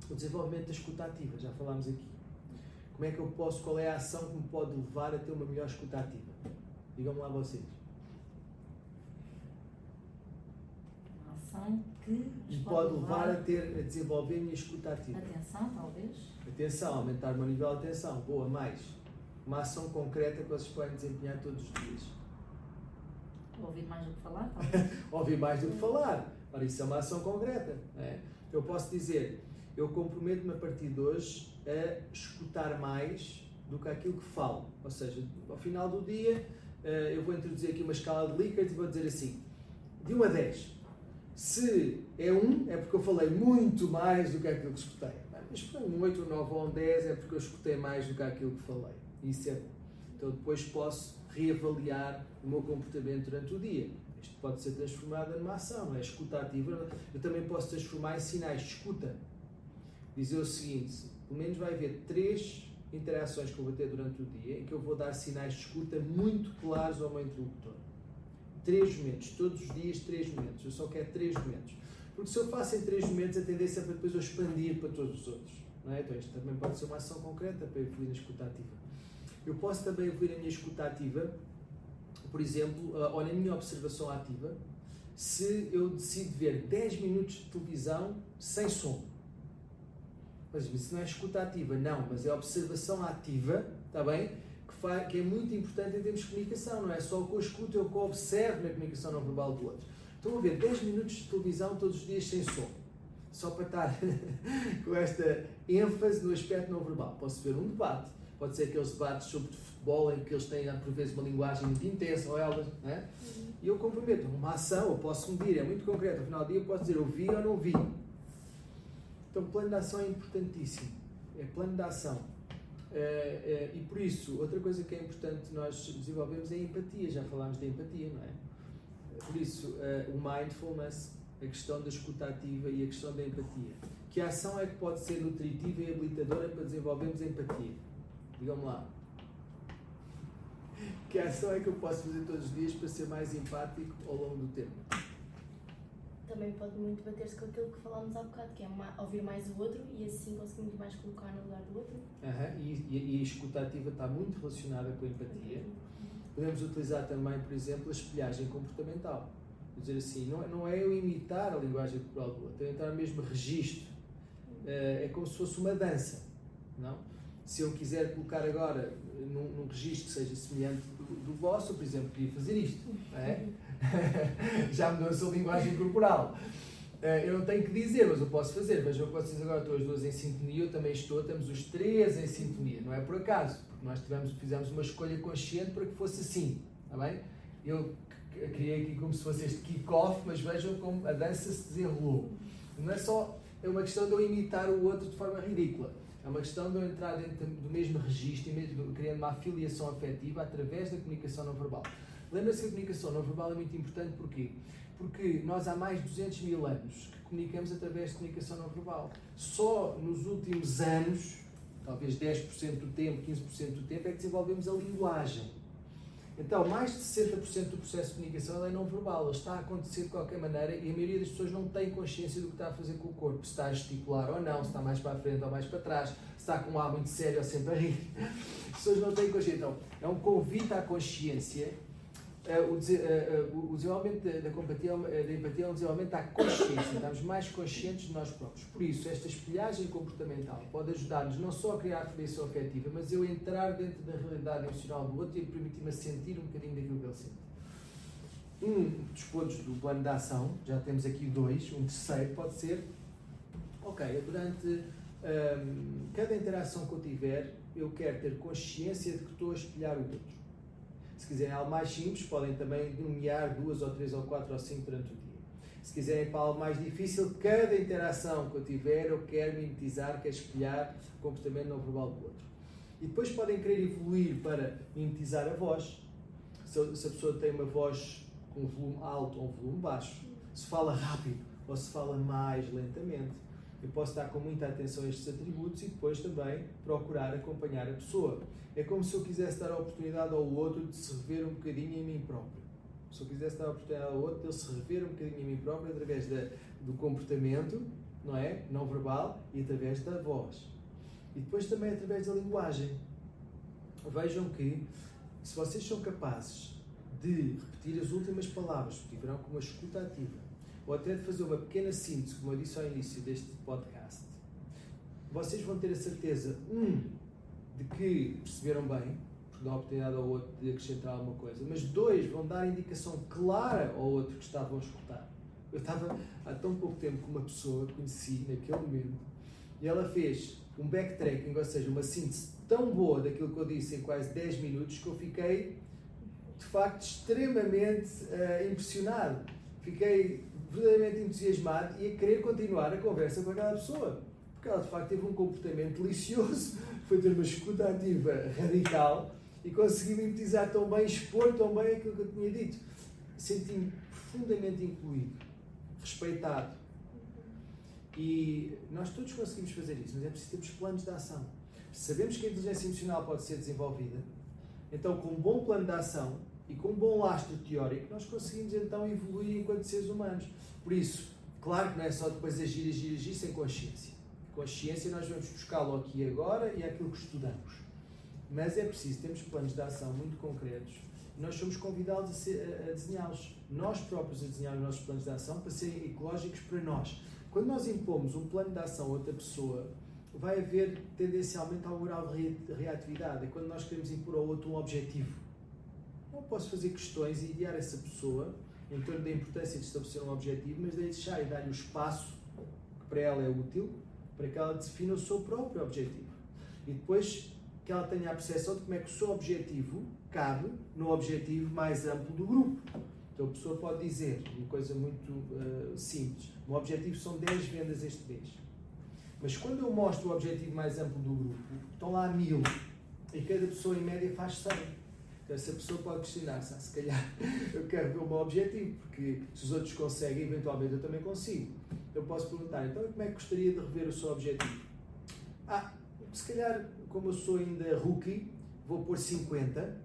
O desenvolvimento da escuta ativa, já falámos aqui. Como é que eu posso, qual é a ação que me pode levar a ter uma melhor escuta ativa? Digam-me lá vocês. Uma ação que Me pode levar a desenvolver a minha escuta ativa. Atenção, talvez. Atenção, aumentar o meu nível de atenção. Boa, mais. Uma ação concreta que vocês podem desempenhar todos os dias. Ouvir mais do que falar, talvez. Ouvir mais do que falar. Ora, isso é uma ação concreta. Não é? Eu posso dizer, eu comprometo-me a partir de hoje a escutar mais do que aquilo que falo. Ou seja, ao final do dia, eu vou introduzir aqui uma escala de Likert e vou dizer assim, de 1 a 10. Se é 1, é porque eu falei muito mais do que aquilo que escutei. Mas se for um 8, um 9 ou um 10, é porque eu escutei mais do que aquilo que falei. Isso é bom. Então depois posso reavaliar o meu comportamento durante o dia. Isto pode ser transformado numa ação, não é? Escuta ativa. Eu também posso transformar em sinais de escuta. Dizer o seguinte, pelo menos vai haver 3 interações que eu vou ter durante o dia em que eu vou dar sinais de escuta muito claros ao meu interlocutor. 3 momentos, todos os dias 3 momentos. Eu só quero 3 momentos. Porque se eu faço em 3 momentos, a tendência é para depois eu expandir para todos os outros. Não é? Então isto também pode ser uma ação concreta para evoluir na escuta ativa. Eu posso também evoluir a minha escuta ativa, por exemplo, ou na minha observação ativa, se eu decido ver 10 minutos de televisão sem som. Mas isso não é escuta ativa, não, mas é observação ativa, está bem? Que é muito importante em termos de comunicação, não é só o que eu escuto, eu que observo na comunicação não verbal do outro. Estão a ver 10 minutos de televisão todos os dias sem som, só para estar com esta ênfase no aspecto não verbal. Posso ver um debate, pode ser aqueles debates sobre futebol em que eles têm, por vezes, uma linguagem muito intensa, ou elas, não é? E eu comprometo uma ação, eu posso medir, é muito concreto, ao final do dia eu posso dizer eu vi ou não vi. Então, o plano de ação é importantíssimo, é plano de ação. E por isso, outra coisa que é importante nós desenvolvermos é a empatia, já falámos de empatia, não é? Por isso, o mindfulness, a questão da escuta ativa e a questão da empatia. Que a ação é que pode ser nutritiva e habilitadora para desenvolvermos a empatia? Digam-me lá. Que ação é que eu posso fazer todos os dias para ser mais empático ao longo do tempo? Também pode muito bater-se com aquilo que falámos há bocado, que é ouvir mais o outro e assim conseguimos mais colocar no lugar do outro. E a escuta ativa está muito relacionada com a empatia. Podemos utilizar também, por exemplo, a espelhagem comportamental. Vou dizer assim, não é eu imitar a linguagem corporal do outro, é entrar no mesmo registro. É como se fosse uma dança, não? Se eu quiser colocar agora num registro que seja semelhante do vosso, por exemplo, queria fazer isto, não é? Já mudou a sua linguagem corporal. Eu não tenho que dizer, mas eu posso fazer. Vejam que vocês agora estão as duas em sintonia, eu também estou, estamos os três em sintonia. Não é por acaso, porque nós fizemos uma escolha consciente para que fosse assim, está bem? Eu criei aqui como se fosse este kick-off, mas vejam como a dança se desenrolou. Não é só uma questão de eu imitar o outro de forma ridícula. É uma questão de eu entrar dentro do mesmo registro, criando uma afiliação afetiva através da comunicação não verbal. Lembra-se que a comunicação não verbal é muito importante, porquê? Porque nós há mais de 200 mil anos que comunicamos através de comunicação não verbal. Só nos últimos anos, talvez 10% do tempo, 15% do tempo, é que desenvolvemos a linguagem. Então, mais de 60% do processo de comunicação é não verbal, ele está a acontecer de qualquer maneira e a maioria das pessoas não tem consciência do que está a fazer com o corpo, se está a gesticular ou não, se está mais para a frente ou mais para trás, se está com um ar muito sério ou sempre a rir. As pessoas não têm consciência. Então, é um convite à consciência. O desenvolvimento da empatia é um desenvolvimento à consciência, estamos mais conscientes de nós próprios. Por isso, esta espelhagem comportamental pode ajudar-nos não só a criar a afiliação afetiva, mas eu entrar dentro da realidade emocional do outro e permitir-me sentir um bocadinho daquilo que ele sente. Um dos pontos do plano de ação, já temos aqui dois, um terceiro pode ser, ok, durante cada interação que eu tiver, eu quero ter consciência de que estou a espelhar o outro. Se quiserem algo mais simples, podem também nomear 2 ou 3 ou 4 ou 5 durante o dia. Se quiserem para algo mais difícil, cada interação que eu tiver, eu quero mimetizar, quero espelhar o comportamento não verbal do outro. E depois podem querer evoluir para mimetizar a voz. Se a pessoa tem uma voz com um volume alto ou um volume baixo, se fala rápido ou se fala mais lentamente. Eu posso estar com muita atenção a estes atributos e depois também procurar acompanhar a pessoa. É como se eu quisesse dar a oportunidade ao outro de se rever um bocadinho em mim próprio. Se eu quisesse dar a oportunidade ao outro de ele se rever um bocadinho em mim próprio através do comportamento, não é? Não verbal, e através da voz. E depois também através da linguagem. Vejam que, se vocês são capazes de repetir as últimas palavras, que tiverão com uma escuta ativa, ou até de fazer uma pequena síntese, como eu disse ao início deste podcast, vocês vão ter a certeza, de que perceberam bem, porque dão a oportunidade ao outro de acrescentar alguma coisa, mas 2, vão dar a indicação clara ao outro que estavam a escutar. Eu estava há tão pouco tempo com uma pessoa que conheci naquele momento, e ela fez um backtracking, ou seja, uma síntese tão boa daquilo que eu disse em quase 10 minutos, que eu fiquei, de facto, extremamente impressionado. Fiquei verdadeiramente entusiasmado e a querer continuar a conversa com aquela pessoa. Porque ela, de facto, teve um comportamento delicioso, foi ter uma escuta ativa radical e conseguiu mimetizar tão bem, expor tão bem aquilo que eu tinha dito. Senti-me profundamente incluído, respeitado. E nós todos conseguimos fazer isso, mas é preciso termos planos de ação. Sabemos que a inteligência emocional pode ser desenvolvida, então com um bom plano de ação e com um bom lastro teórico, nós conseguimos então evoluir enquanto seres humanos. Por isso, claro que não é só depois agir sem consciência. Consciência nós vamos buscá-lo aqui e agora e é aquilo que estudamos. Mas é preciso termos planos de ação muito concretos. Nós somos convidados a desenhá-los. Nós próprios a desenhar os nossos planos de ação para serem ecológicos para nós. Quando nós impomos um plano de ação a outra pessoa, vai haver tendencialmente algum grau de reatividade. É quando nós queremos impor ao outro um objetivo. Eu posso fazer questões e guiar essa pessoa em torno da importância de estabelecer um objetivo, mas deixar e dar-lhe o espaço que para ela é útil, para que ela defina o seu próprio objetivo. E depois que ela tenha a percepção de como é que o seu objetivo cabe no objetivo mais amplo do grupo. Então a pessoa pode dizer, uma coisa muito simples, o meu objetivo são 10 vendas este mês. Mas quando eu mostro o objetivo mais amplo do grupo, estão lá 1000 e cada pessoa em média faz 100. Então essa pessoa pode questionar-se, se calhar eu quero ver o meu objetivo, porque se os outros conseguem, eventualmente eu também consigo. Eu posso perguntar, então como é que gostaria de rever o seu objetivo? Se calhar, como eu sou ainda rookie, vou pôr 50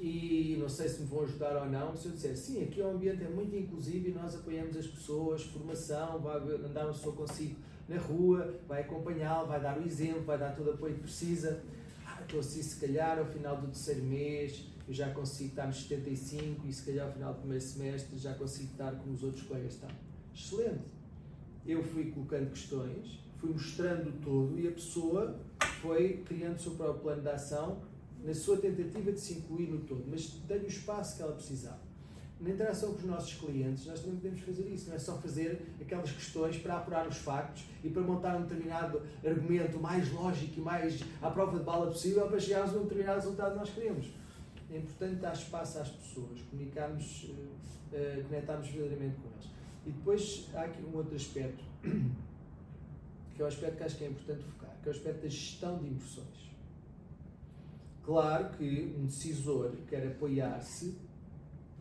e não sei se me vão ajudar ou não. Se eu disser, sim, aqui o ambiente é muito inclusivo e nós apoiamos as pessoas, formação, vai andar uma pessoa consigo na rua, vai acompanhá-lo, vai dar o exemplo, vai dar todo o apoio que precisa. Então assim, se calhar ao final do 3º mês eu já consigo estar nos 75 e se calhar ao final do 1º semestre já consigo estar como os outros colegas estão. Excelente! Eu fui colocando questões, fui mostrando todo e a pessoa foi criando o seu próprio plano de ação na sua tentativa de se incluir no todo, mas dei-lhe o espaço que ela precisava. Na interação com os nossos clientes, nós também podemos fazer isso, não é só fazer aquelas questões para apurar os factos e para montar um determinado argumento mais lógico e mais à prova de bala possível para chegarmos a um determinado resultado que nós queremos. É importante dar espaço às pessoas, comunicarmos, conectarmos verdadeiramente com elas. E depois há aqui um outro aspecto, que é o aspecto que acho que é importante focar, que é o aspecto da gestão de emoções. Claro que um decisor quer apoiar-se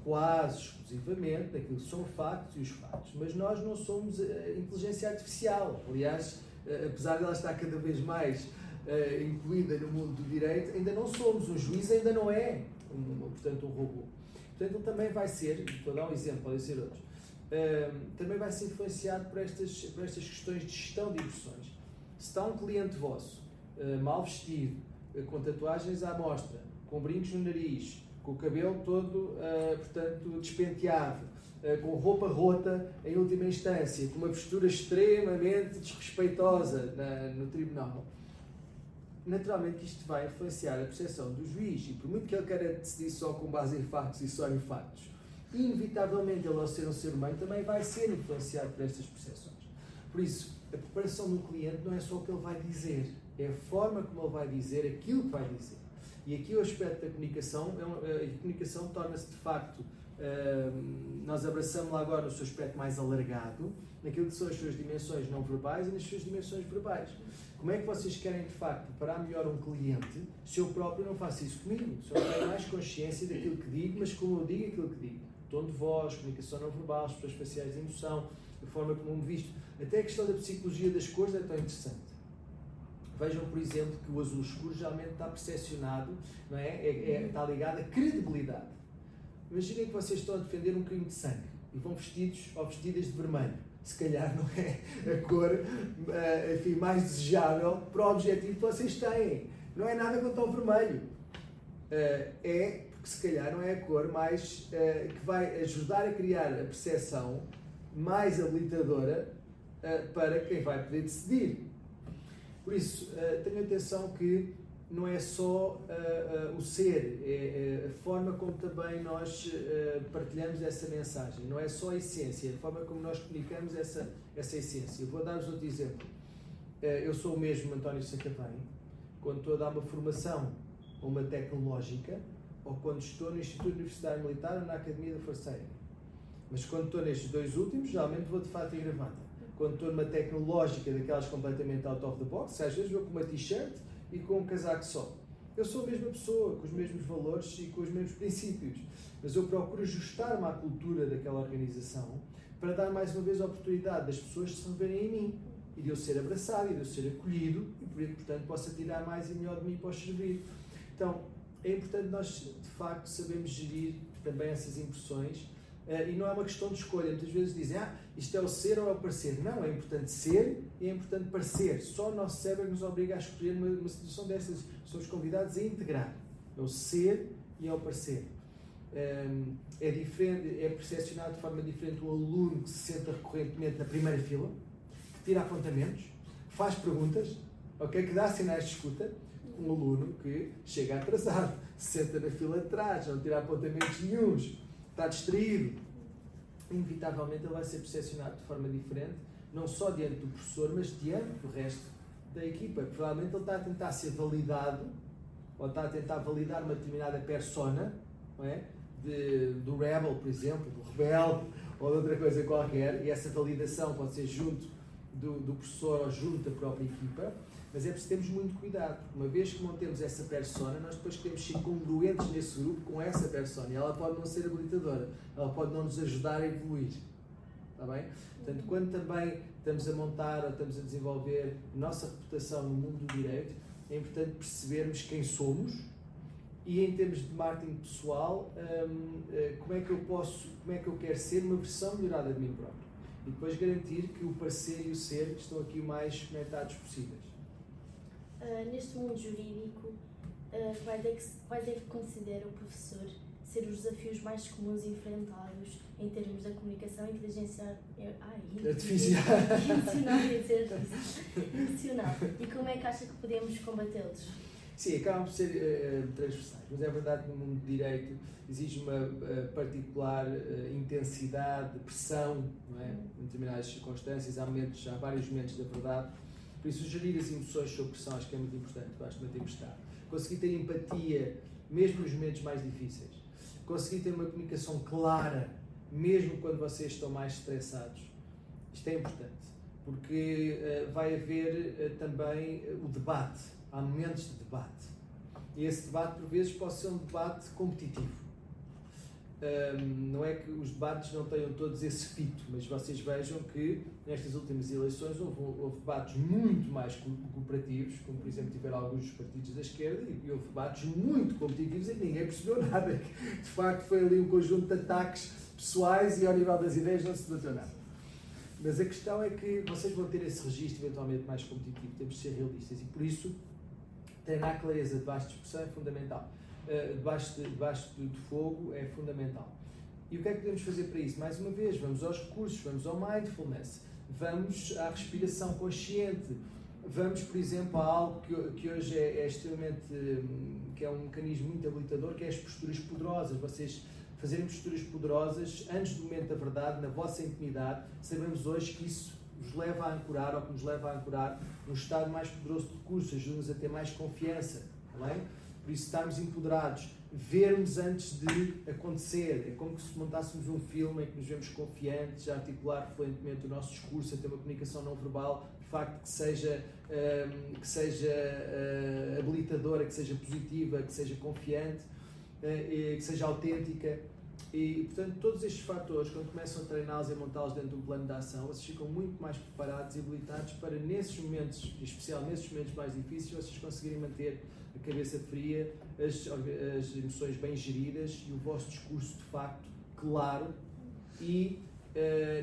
quase exclusivamente naquilo que são factos e os factos, mas nós não somos inteligência artificial. Aliás, apesar de ela estar cada vez mais incluída no mundo do direito, ainda não somos. Um juiz ainda não é, portanto, um robô. Portanto, ele também vai ser, vou dar um exemplo, podem ser outros, também vai ser influenciado por estas questões de gestão de emoções. Se está um cliente vosso, mal vestido, com tatuagens à mostra, com brincos no nariz, com o cabelo todo, portanto, despenteado, com roupa rota em última instância, com uma postura extremamente desrespeitosa no tribunal, naturalmente isto vai influenciar a percepção do juiz, e por muito que ele queira decidir só com base em factos e só em factos, inevitavelmente ele, ao ser um ser humano, também vai ser influenciado por estas percepções. Por isso, a preparação do cliente não é só o que ele vai dizer, é a forma como ele vai dizer aquilo que vai dizer. E aqui o aspecto da comunicação, a comunicação torna-se de facto, nós abraçamos lá agora o seu aspecto mais alargado, naquilo que são as suas dimensões não verbais e nas suas dimensões verbais. Como é que vocês querem de facto preparar melhor um cliente se eu próprio não faço isso comigo? Se eu não tenho mais consciência daquilo que digo, mas como eu digo aquilo que digo. Tom de voz, comunicação não verbal, expressões faciais de emoção, a forma como me visto. Até a questão da psicologia das cores é tão interessante. Vejam, por exemplo, que o azul escuro geralmente está percepcionado, não é? Está ligado à credibilidade. Imaginem que vocês estão a defender um crime de sangue e vão vestidos ou vestidas de vermelho. Se calhar não é a cor enfim, mais desejável para o objetivo que vocês têm. Não é nada contra o vermelho. É porque se calhar não é a cor mais que vai ajudar a criar a percepção mais habilitadora para quem vai poder decidir. Por isso, tenham atenção que não é só o ser, é a forma como também nós partilhamos essa mensagem. Não é só a essência, é a forma como nós comunicamos essa essência. Vou dar-vos outro exemplo. Eu sou o mesmo António Sacavém, quando estou a dar uma formação ou uma tecnológica, ou quando estou no Instituto Universitário Militar ou na Academia da Força Aérea. Mas quando estou nestes dois últimos, geralmente vou de fato e gravata. Quando estou numa tecnológica daquelas completamente out of the box, às vezes vou com uma t-shirt e com um casaco só. Eu sou a mesma pessoa, com os mesmos valores e com os mesmos princípios, mas eu procuro ajustar-me à cultura daquela organização para dar mais uma vez a oportunidade das pessoas se reverem em mim e de eu ser abraçado e de eu ser acolhido e, portanto, possa tirar mais e melhor de mim para os servir. Então, é importante nós, de facto, sabermos gerir também essas impressões. E não é uma questão de escolha. Muitas vezes dizem, isto é o ser ou é o parecer. Não, é importante ser e é importante parecer. Só o nosso cérebro nos obriga a escolher uma situação dessas. Somos convidados a integrar. É o ser e é o parecer. É diferente, é percepcionado de forma diferente o aluno que se senta recorrentemente na primeira fila, que tira apontamentos, faz perguntas, okay, que dá sinais de escuta. Um aluno que chega atrasado, se senta na fila de trás, não tira apontamentos nenhuns, está distraído, inevitavelmente ele vai ser percepcionado de forma diferente, não só diante do professor, mas diante do resto da equipa. Provavelmente ele está a tentar ser validado, ou está a tentar validar uma determinada persona, não é? Do rebel, por exemplo, do rebelde, ou de outra coisa qualquer, e essa validação pode ser junto do professor ou junto da própria equipa. Mas é preciso termos muito cuidado, porque uma vez que montemos essa persona, nós depois queremos ser congruentes nesse grupo com essa persona, e ela pode não ser habilitadora, ela pode não nos ajudar a evoluir. Está bem? Portanto, quando também estamos a montar ou estamos a desenvolver a nossa reputação no mundo do direito, é importante percebermos quem somos e, em termos de marketing pessoal, como é que eu quero ser uma versão melhorada de mim próprio. E depois garantir que o parecer e o ser estão aqui o mais conectados possíveis. Neste mundo jurídico, quais é que considera o professor ser os desafios mais comuns enfrentados em termos da comunicação e inteligência artificial? Emocional. E como é que acha que podemos combatê-los? Sim, acabam por ser transversais, mas é verdade que no mundo do direito exige uma particular intensidade, pressão, não é? Em determinadas circunstâncias, há vários momentos da verdade. Por isso, gerir as emoções sob pressão acho que é muito importante, acho que uma tempestade. Conseguir ter empatia, mesmo nos momentos mais difíceis. Conseguir ter uma comunicação clara, mesmo quando vocês estão mais estressados. Isto é importante, porque vai haver também o debate. Há momentos de debate. E esse debate, por vezes, pode ser um debate competitivo. Não é que os debates não tenham todos esse fito, mas vocês vejam que nestas últimas eleições houve debates muito mais cooperativos, como por exemplo tiveram alguns dos partidos da esquerda, e houve debates muito competitivos em que ninguém percebeu nada. De facto foi ali um conjunto de ataques pessoais e ao nível das ideias não se debateu nada. Mas a questão é que vocês vão ter esse registro eventualmente mais competitivo, temos de ser realistas e por isso treinar clareza debaixo de discussão é fundamental. Debaixo de fogo é fundamental. E o que é que podemos fazer para isso? Mais uma vez, vamos aos recursos, vamos ao mindfulness, vamos à respiração consciente, vamos, por exemplo, a algo que hoje é extremamente, que é um mecanismo muito habilitador, que é as posturas poderosas. Vocês fazerem posturas poderosas antes do momento da verdade, na vossa intimidade, sabemos hoje que isso vos leva a ancorar, ou que nos leva a ancorar um estado mais poderoso de recursos, ajuda-nos a ter mais confiança, não é? Por isso estarmos empoderados, vermos antes de acontecer, é como se montássemos um filme em que nos vemos confiantes, a articular fluentemente o nosso discurso, a ter uma comunicação não verbal, de facto que seja habilitadora, que seja positiva, que seja confiante, que seja autêntica. E, portanto, todos estes fatores, quando começam a treiná-los e a montá-los dentro de um plano de ação, vocês ficam muito mais preparados e habilitados para, nesses momentos, em especial nesses momentos mais difíceis, vocês conseguirem manter a cabeça fria, as emoções bem geridas e o vosso discurso, de facto, claro e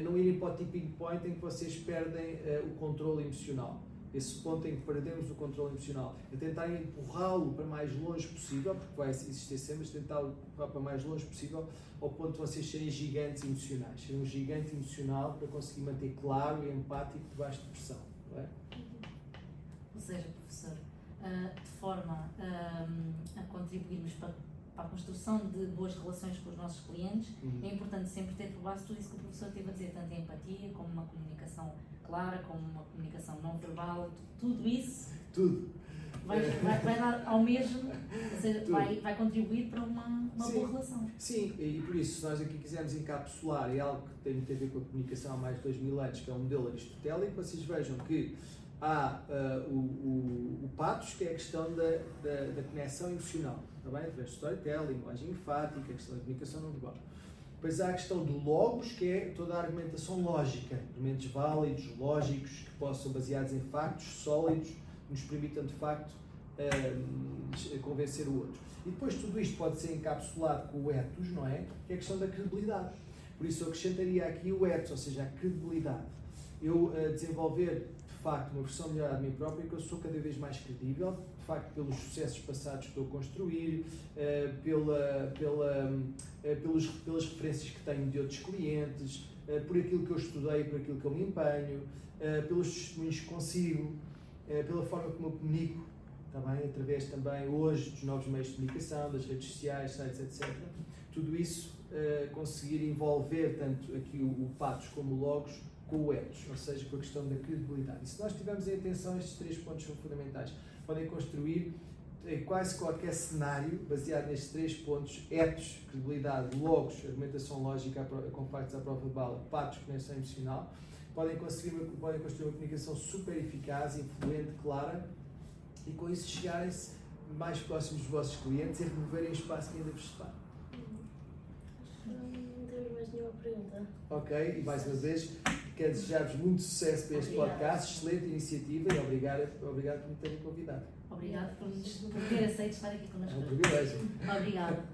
não irem para o tipping point em que vocês perdem o controle emocional. Esse ponto em que perdemos o controle emocional, é tentar empurrá-lo para mais longe possível, porque vai existir sempre, mas tentar empurrar para mais longe possível, ao ponto de vocês serem gigantes emocionais, serem um gigante emocional para conseguir manter claro e empático debaixo de pressão, não é? Ou seja, professor, de forma a contribuirmos para a construção de boas relações com os nossos clientes, é importante sempre ter por base tudo isso que o professor teve a dizer, tanto a empatia, como uma comunicação clara, como uma comunicação não verbal, tudo isso vai dar ao mesmo, ou seja, vai contribuir para uma boa relação. Sim, e por isso, se nós aqui quisermos encapsular, é algo que tem muito a ver com a comunicação há mais de 2000 anos, que é um modelo aristotélico, vocês vejam que há o pathos, que é a questão da conexão emocional, está bem? Através do storytelling, linguagem enfática, a questão da comunicação não verbal. Depois há a questão do logos, que é toda a argumentação lógica, argumentos válidos, lógicos, que possam baseados em factos sólidos, que nos permitam de facto convencer o outro. E depois tudo isto pode ser encapsulado com o ethos, não é? Que é a questão da credibilidade. Por isso eu acrescentaria aqui o ethos, ou seja, a credibilidade. Eu desenvolver de facto uma versão melhor de mim próprio, que eu sou cada vez mais credível, de facto pelos sucessos passados que estou a construir, pelas referências que tenho de outros clientes, por aquilo que eu estudei, por aquilo que eu me empenho, pelos testemunhos que consigo, pela forma como eu comunico, está bem? Através também hoje dos novos meios de comunicação, das redes sociais, sites, etc. Tudo isso conseguir envolver tanto aqui o pathos como o logos com o ethos, ou seja, com a questão da credibilidade. E se nós tivermos em atenção, estes 3 pontos são fundamentais. Podem construir quase qualquer cenário baseado nestes 3 pontos: ethos, credibilidade, logos, argumentação lógica com factos à prova de bala, pathos, conexão emocional. Podem construir uma comunicação super eficaz, influente, clara, e com isso chegarem-se mais próximos dos vossos clientes e removerem o espaço que ainda vos separa. Não temos mais nenhuma pergunta. Ok, e mais uma vez quero desejar-vos muito sucesso para este podcast, excelente iniciativa e obrigado por me terem convidado. Obrigado por ter aceito estar aqui connosco. É um privilégio. Obrigada.